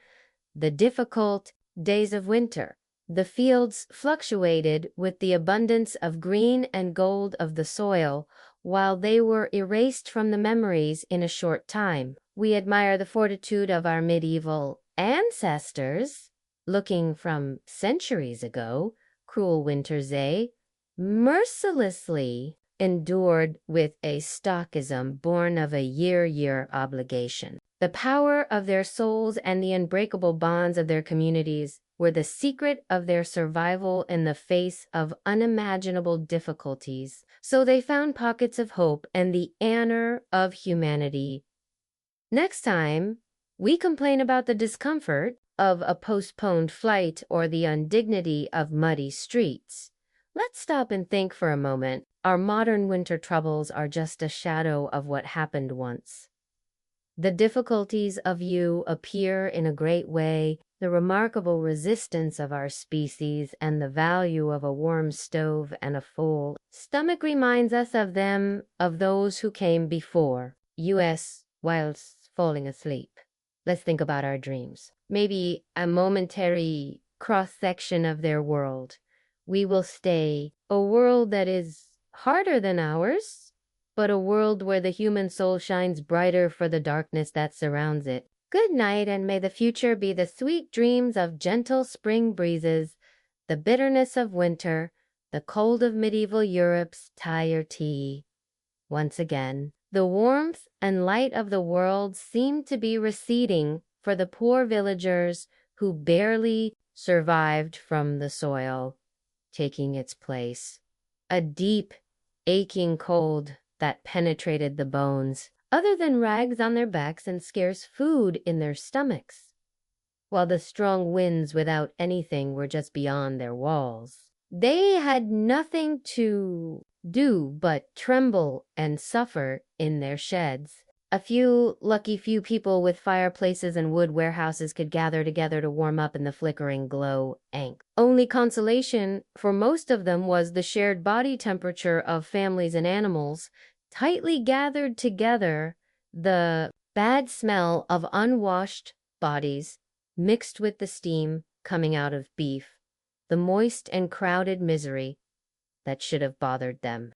The difficult days of winter. The fields fluctuated with the abundance of green and gold of the soil, while they were erased from the memories in a short time. We admire the fortitude of our medieval ancestors, looking from centuries ago. Cruel winters they mercilessly endured with a stoicism born of a year obligation. The power of their souls and the unbreakable bonds of their communities were the secret of their survival in the face of unimaginable difficulties. So they found pockets of hope and the honor of humanity. Next time, We complain about the discomfort of a postponed flight or the indignity of muddy streets. Let's stop and think for a moment. Our modern winter troubles are just a shadow of what happened once. The difficulties of you appear in a great way, the remarkable resistance of our species and the value of a warm stove and a full stomach reminds us of them, of those who came before us whilst falling asleep. Let's think about our dreams. Maybe a momentary cross-section of their world. We will stay a world that is harder than ours, but a world where the human soul shines brighter for the darkness that surrounds it. Good night, and may the future be the sweet dreams of gentle spring breezes, the bitterness of winter, the cold of medieval Europe's tired tea. Once again, the warmth and light of the world seemed to be receding for the poor villagers who barely survived from the soil, taking its place. A deep, aching cold that penetrated the bones, other than rags on their backs and scarce food in their stomachs, while the strong winds without anything were just beyond their walls. They had nothing to do but tremble and suffer in their sheds. A few people with fireplaces and wood warehouses could gather together to warm up in the flickering glow. Only consolation for most of them was the shared body temperature of families and animals, tightly gathered together, the bad smell of unwashed bodies mixed with the steam coming out of beef, the moist and crowded misery that should have bothered them.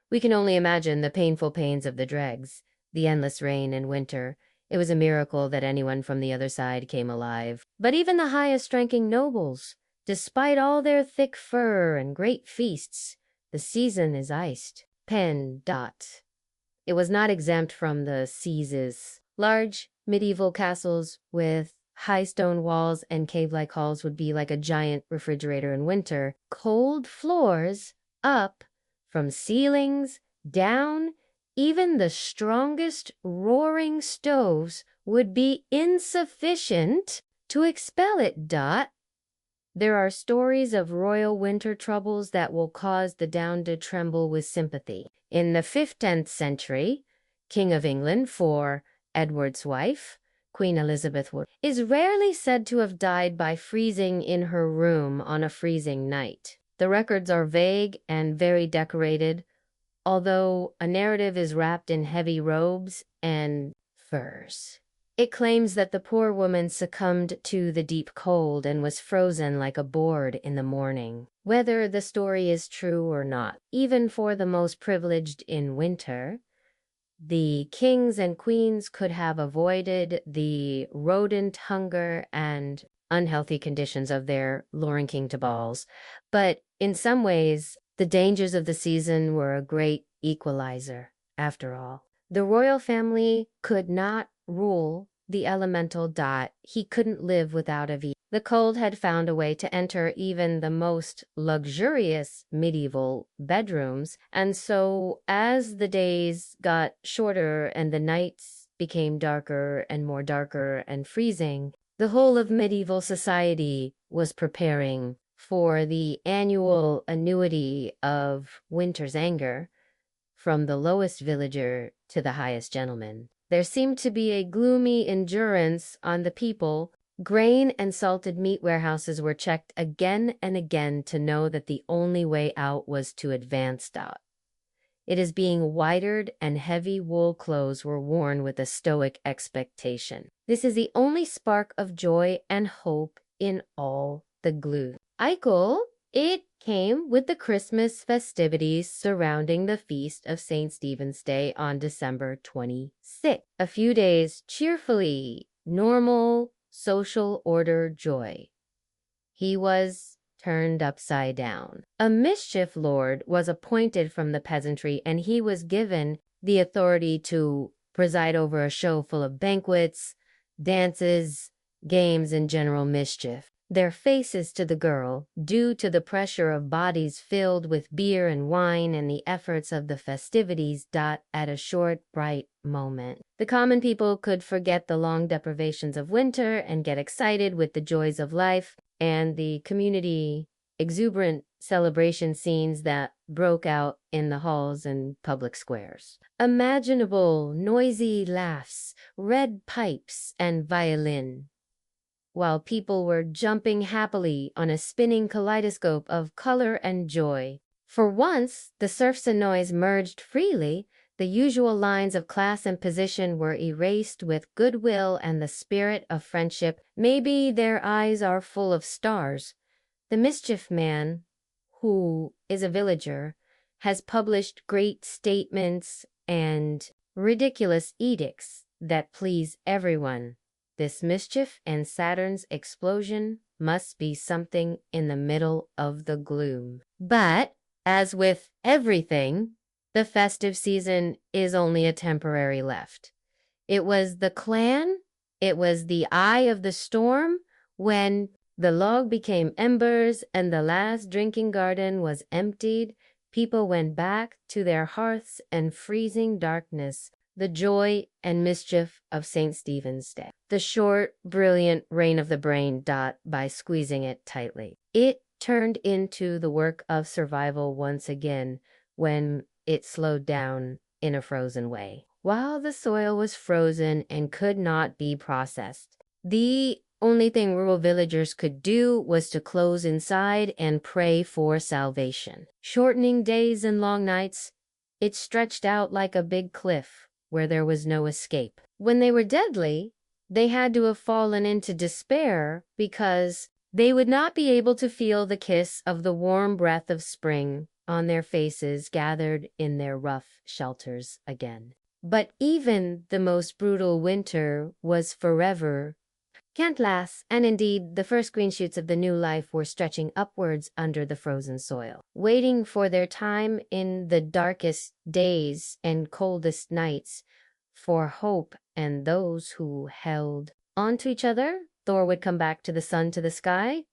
We can only imagine the painful pains of the dregs, the endless rain in winter. It was a miracle that anyone from the other side came alive. But even the highest-ranking nobles, despite all their thick fur and great feasts, the season is iced. It was not exempt from the seizes. Large medieval castles with high stone walls and cave-like halls would be like a giant refrigerator in winter. Cold floors up, from ceilings down, even the strongest roaring stoves would be insufficient to expel it. There are stories of royal winter troubles that will cause the down to tremble with sympathy. In the 15th century, King of England, for Edward's wife, Queen Elizabeth, is rarely said to have died by freezing in her room on a freezing night. The records are vague and very decorated, although a narrative is wrapped in heavy robes and furs. It claims that the poor woman succumbed to the deep cold and was frozen like a board in the morning. Whether the story is true or not, even for the most privileged in winter, the kings and queens could have avoided the rodent hunger and unhealthy conditions of their luring king to balls. But in some ways, the dangers of the season were a great equalizer, after all. The royal family could not rule the elemental. He couldn't live without a V. The cold had found a way to enter even the most luxurious medieval bedrooms, and so as the days got shorter and the nights became darker and freezing, the whole of medieval society was preparing for the annual annuity of winter's anger, from the lowest villager to the highest gentleman. There seemed to be a gloomy endurance on the people. Grain and salted meat warehouses were checked again and again to know that the only way out was to advance. It is being whitered, and heavy wool clothes were worn with a stoic expectation. This is the only spark of joy and hope in all the gloom. It came with the Christmas festivities surrounding the feast of St. Stephen's Day on December 26th. A few days cheerfully, normal, social order joy. He was turned upside down. A mischief lord was appointed from the peasantry, and he was given the authority to preside over a show full of banquets, dances, games, and general mischief. their faces to the girl, due to the pressure of bodies filled with beer and wine and the efforts of the festivities. At a short, bright moment, the common people could forget the long deprivations of winter and get excited with the joys of life and the community exuberant celebration scenes that broke out in the halls and public squares. Imaginable noisy laughs, red pipes, and violin, while people were jumping happily on a spinning kaleidoscope of color and joy. For once, the serfs and noise merged freely. The usual lines of class and position were erased with goodwill and the spirit of friendship. Maybe their eyes are full of stars. The mischief man, who is a villager, has published great statements and ridiculous edicts that please everyone. This mischief and Saturn's explosion must be something in the middle of the gloom. But, as with everything, the festive season is only a temporary left. It was the clan, it was the eye of the storm, when the log became embers and the last drinking garden was emptied. People went back to their hearths and freezing darkness, the joy and mischief of St. Stephen's Day. The short, brilliant reign of the brain. By squeezing it tightly, it turned into the work of survival once again when it slowed down in a frozen way. While the soil was frozen and could not be processed, the only thing rural villagers could do was to close inside and pray for salvation. Shortening days and long nights, it stretched out like a big cliff where there was no escape. When they were deadly, they had to have fallen into despair because they would not be able to feel the kiss of the warm breath of spring on their faces gathered in their rough shelters again. But even the most brutal winter was forever can't last, and indeed the first green shoots of the new life were stretching upwards under the frozen soil, waiting for their time in the darkest days and coldest nights for hope and those who held on to each other. Thor would come back to the sun, to the sky.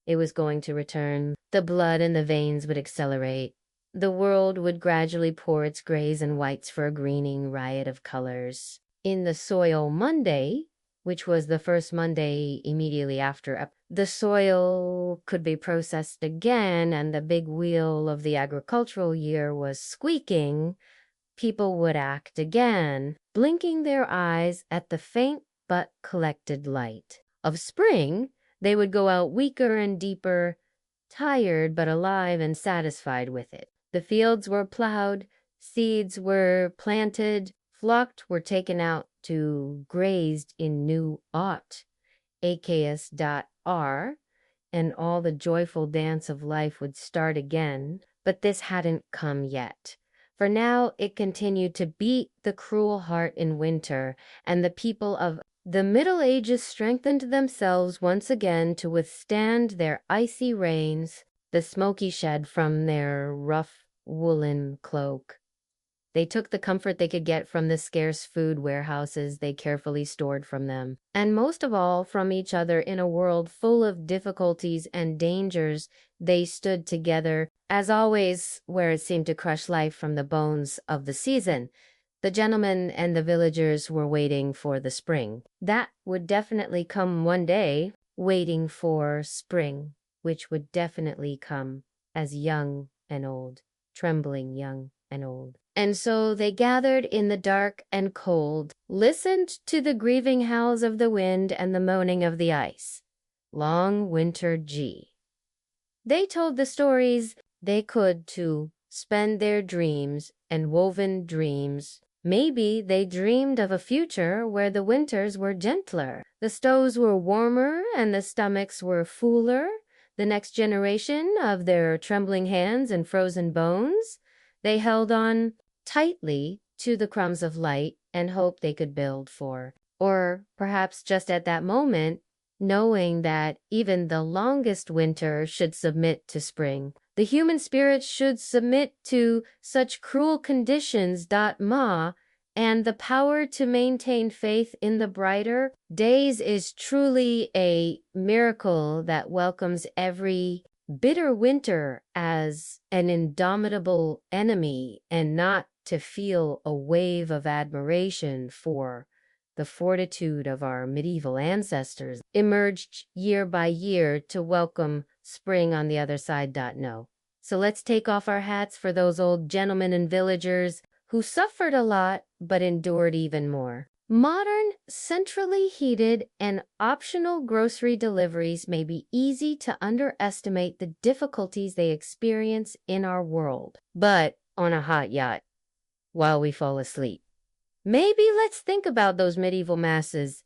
It was going to return. The blood in the veins would accelerate. The world would gradually pour its grays and whites for a greening riot of colors. In the soil Monday, which was the first Monday immediately after, the soil could be processed again and the big wheel of the agricultural year was squeaking. People would act again, blinking their eyes at the faint but collected light of spring. They would go out weaker and deeper, tired but alive and satisfied with it. The fields were plowed, seeds were planted, flocks were taken out to grazed in new aught, AKS.R, and all the joyful dance of life would start again. But this hadn't come yet. For now it continued to beat the cruel heart in winter, and the people of the Middle Ages strengthened themselves once again to withstand their icy rains, the smoky shed from their rough woolen cloak. They took the comfort they could get from the scarce food warehouses they carefully stored from them, and most of all from each other. In a world full of difficulties and dangers, they stood together, as always, where it seemed to crush life from the bones of the season. The gentlemen and the villagers were waiting for the spring. That would definitely come one day, waiting for spring, which would definitely come, as young and old, trembling young and old. And so they gathered in the dark and cold, listened to the grieving howls of the wind and the moaning of the ice. Long winter G. They told the stories they could to spend their dreams and woven dreams. Maybe they dreamed of a future where the winters were gentler, the stoves were warmer, and the stomachs were fuller. The next generation of their trembling hands and frozen bones, they held on tightly to the crumbs of light and hoped they could build for. Or perhaps just at that moment, knowing that even the longest winter should submit to spring. The human spirit should submit to such cruel conditions. Ma and the power to maintain faith in the brighter days is truly a miracle that welcomes every bitter winter as an indomitable enemy and not to feel a wave of admiration for the fortitude of our medieval ancestors emerged year by year to welcome spring on the other side. No. So let's take off our hats for those old gentlemen and villagers who suffered a lot but endured even more. Modern, centrally heated, and optional grocery deliveries may be easy to underestimate the difficulties they experience in our world. But on a hot yacht, while we fall asleep, maybe let's think about those medieval masses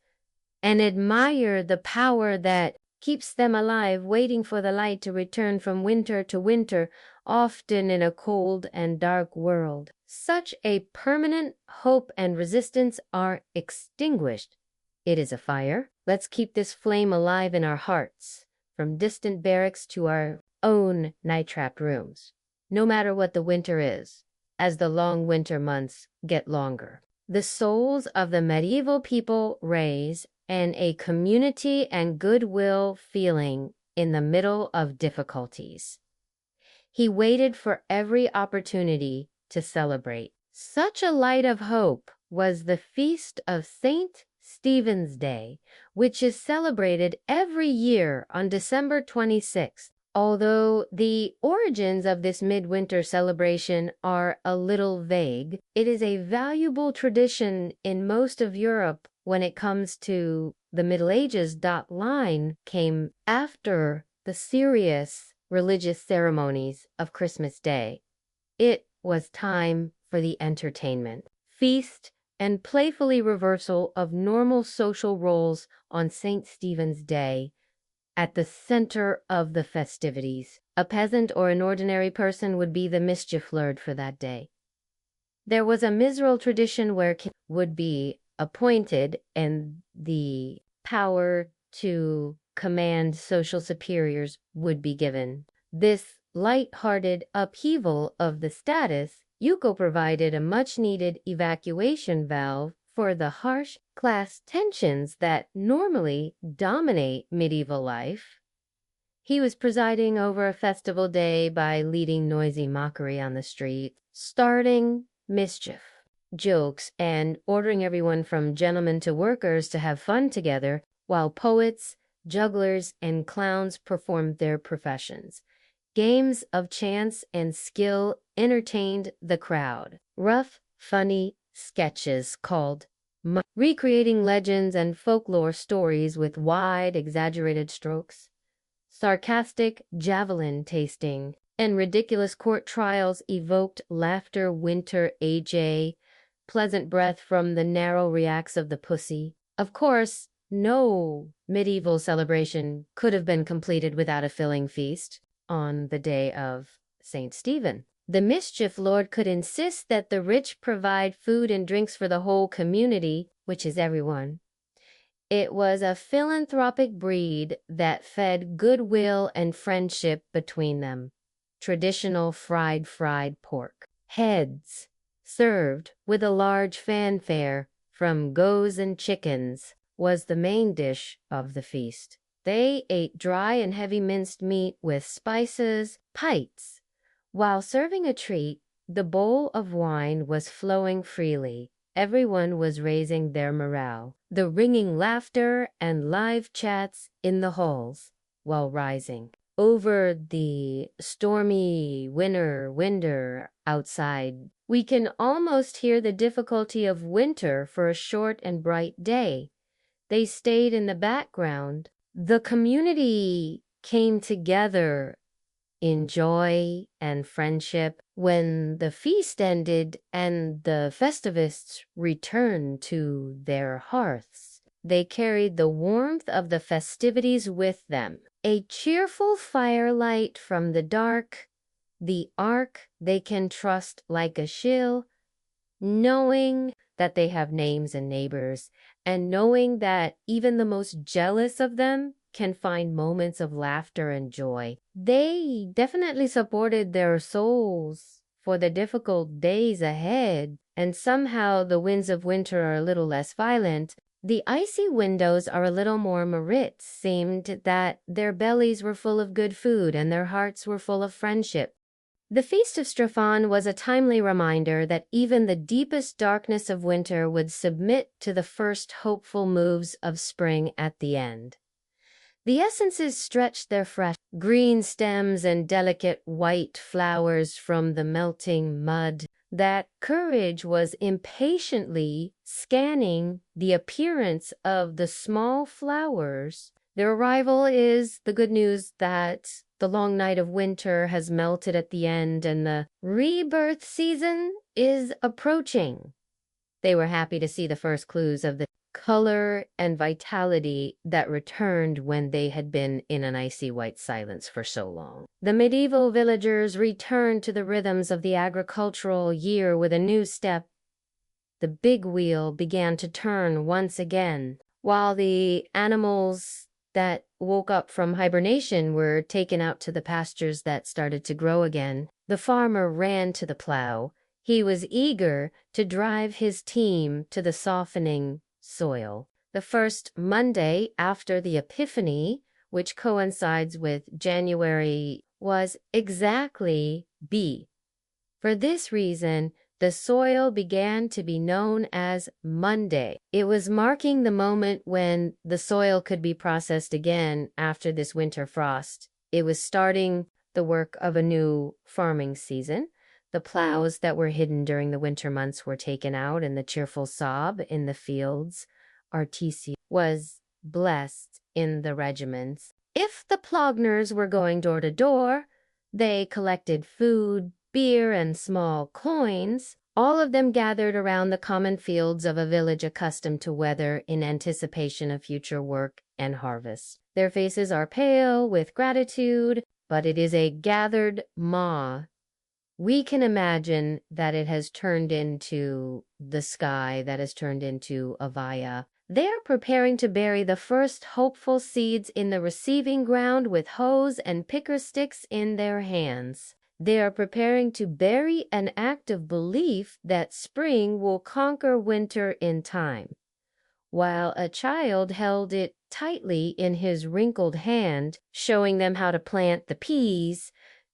and admire the power that keeps them alive, waiting for the light to return from winter to winter, often in a cold and dark world. Such a permanent hope and resistance are extinguished. It is a fire. Let's keep this flame alive in our hearts, from distant barracks to our own night-trapped rooms, no matter what the winter is, as the long winter months get longer. The souls of the medieval people raise and a community and goodwill feeling in the middle of difficulties. He waited for every opportunity to celebrate. Such a light of hope was the feast of St. Stephen's Day, which is celebrated every year on December 26th. Although the origins of this midwinter celebration are a little vague, it is a valuable tradition in most of Europe when it comes to the Middle Ages. Line came after the serious religious ceremonies of Christmas Day. It was time for the entertainment, feast, and playfully reversal of normal social roles on St. Stephen's Day. At the center of the festivities, a peasant or an ordinary person would be the mischief lord for that day. There was a miserable tradition where king would be appointed and the power to command social superiors would be given. This light-hearted upheaval of the status quo provided a much-needed evacuation valve for the harsh class tensions that normally dominate medieval life. He was presiding over a festival day by leading noisy mockery on the street, starting mischief, jokes, and ordering everyone from gentlemen to workers to have fun together, while poets, jugglers, and clowns performed their professions. Games of chance and skill entertained the crowd. Rough, funny sketches called recreating legends and folklore stories with wide, exaggerated strokes, sarcastic javelin tasting, and ridiculous court trials evoked laughter. Winter AJ, pleasant breath from the narrow reacts of the pussy. Of course, no medieval celebration could have been completed without a filling feast on the day of St. Stephen. The mischief lord could insist that the rich provide food and drinks for the whole community, which is everyone. It was a philanthropic breed that fed goodwill and friendship between them. Traditional fried pork. Heads, served with a large fanfare from goats and chickens, was the main dish of the feast. They ate dry and heavy minced meat with spices, pites. While serving a treat, the bowl of wine was flowing freely. Everyone was raising their morale. The ringing laughter and live chats in the halls, while rising over the stormy winter outside. We can almost hear the difficulty of winter for a short and bright day. They stayed in the background. The community came together in joy and friendship. When the feast ended and the festivists returned to their hearths, they carried the warmth of the festivities with them. A cheerful firelight from the dark, the ark they can trust like a shield, knowing that they have names and neighbors, and knowing that even the most jealous of them can find moments of laughter and joy. They definitely supported their souls for the difficult days ahead and somehow the winds of winter are a little less violent. The icy windows are a little more Marit, seemed that their bellies were full of good food and their hearts were full of friendship. The Feast of Strephon was a timely reminder that even the deepest darkness of winter would submit to the first hopeful moves of spring at the end. The essences stretched their fresh green stems and delicate white flowers from the melting mud. That courage was impatiently scanning the appearance of the small flowers. Their arrival is the good news that the long night of winter has melted at the end and the rebirth season is approaching. They were happy to see the first clues of the color and vitality that returned when they had been in an icy white silence for so long. The medieval villagers returned to the rhythms of the agricultural year with a new step. The big wheel began to turn once again, while the animals that woke up from hibernation were taken out to the pastures that started to grow again. The farmer ran to the plow. He was eager to drive his team to the softening soil. The first Monday after the Epiphany, which coincides with January, was exactly B. For this reason, the soil began to be known as Monday. It was marking the moment when the soil could be processed again after this winter frost. It was starting the work of a new farming season. The plows that were hidden during the winter months were taken out, and the cheerful sob in the fields, artesi, was blessed in the regiments. If the Plogners were going door to door, they collected food, beer, and small coins. All of them gathered around the common fields of a village accustomed to weather in anticipation of future work and harvest. Their faces are pale with gratitude, but it is a gathered maw. We can imagine that it has turned into the sky, that has turned into Avaya. They are preparing to bury the first hopeful seeds in the receiving ground with hoes and picker sticks in their hands. They are preparing to bury an act of belief that spring will conquer winter in time. While a child held it tightly in his wrinkled hand, showing them how to plant the peas,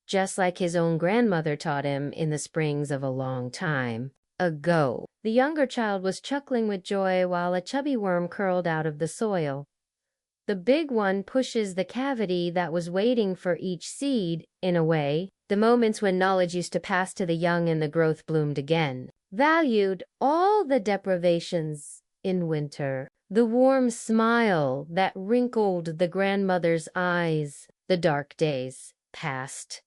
just like his own grandmother taught him in the springs of a long time ago. The younger child was chuckling with joy while a chubby worm curled out of the soil. The big one pushes the cavity that was waiting for each seed, in a way, the moments when knowledge used to pass to the young and the growth bloomed again. Valued all the deprivations in winter, the warm smile that wrinkled the grandmother's eyes, the dark days past.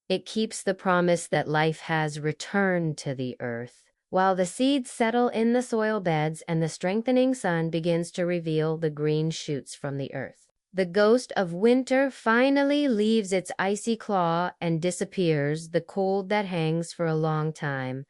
It keeps the promise that life has returned to the earth. While the seeds settle in the soil beds and the strengthening sun begins to reveal the green shoots from the earth, the ghost of winter finally leaves its icy claw and disappears, the cold that hangs for a long time,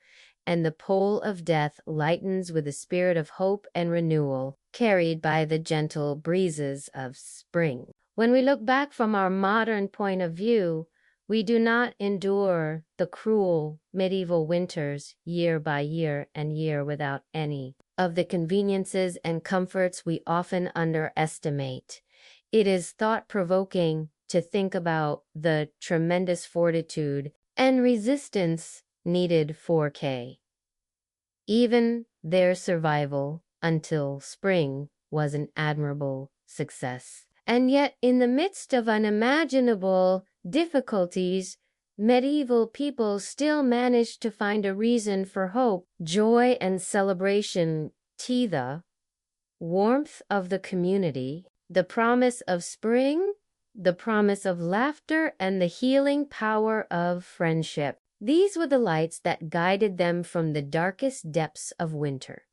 and the pole of death lightens with the spirit of hope and renewal, carried by the gentle breezes of spring. When we look back from our modern point of view, we do not endure the cruel medieval winters year by year and year without any of the conveniences and comforts we often underestimate. It is thought-provoking to think about the tremendous fortitude and resistance needed for K. Even their survival until spring was an admirable success. And yet, in the midst of unimaginable difficulties, medieval people still managed to find a reason for hope, joy, and celebration. The warmth of the community, the promise of spring, the promise of laughter, and the healing power of friendship. These were the lights that guided them from the darkest depths of winter.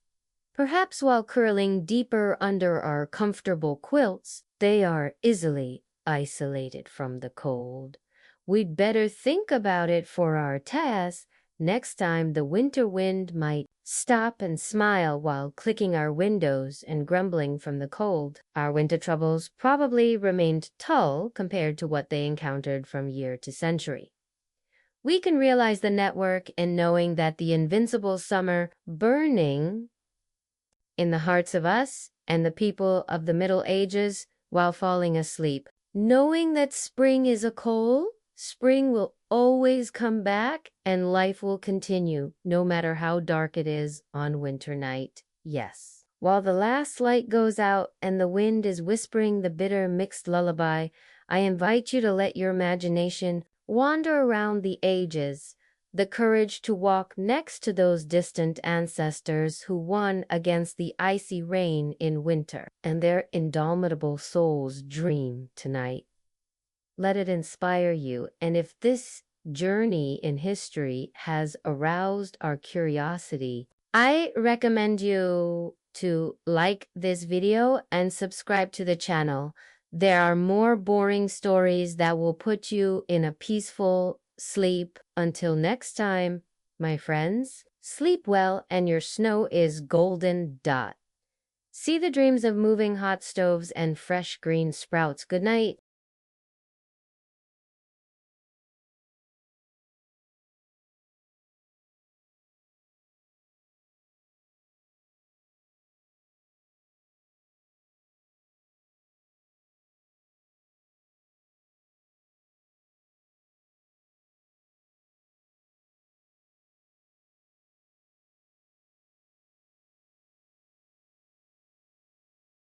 Perhaps while curling deeper under our comfortable quilts, they are easily isolated from the cold. We'd better think about it for our tasks. Next time the winter wind might stop and smile while clicking our windows and grumbling from the cold. Our winter troubles probably remained dull compared to what they encountered from year to century. We can realize the network in knowing that the invincible summer burning in the hearts of us and the people of the Middle Ages while falling asleep. Knowing that spring is a coal, spring will always come back and life will continue, no matter how dark it is on winter night. Yes. While the last light goes out and the wind is whispering the bitter mixed lullaby, I invite you to let your imagination wander around the ages, the courage to walk next to those distant ancestors who won against the icy rain in winter, and their indomitable souls dream tonight. Let it inspire you, and if this journey in history has aroused our curiosity, I recommend you to like this video and subscribe to the channel. There are more boring stories that will put you in a peaceful sleep. Until next time, my friends, sleep well and your snow is golden dot. See the dreams of moving hot stoves and fresh green sprouts. Good night.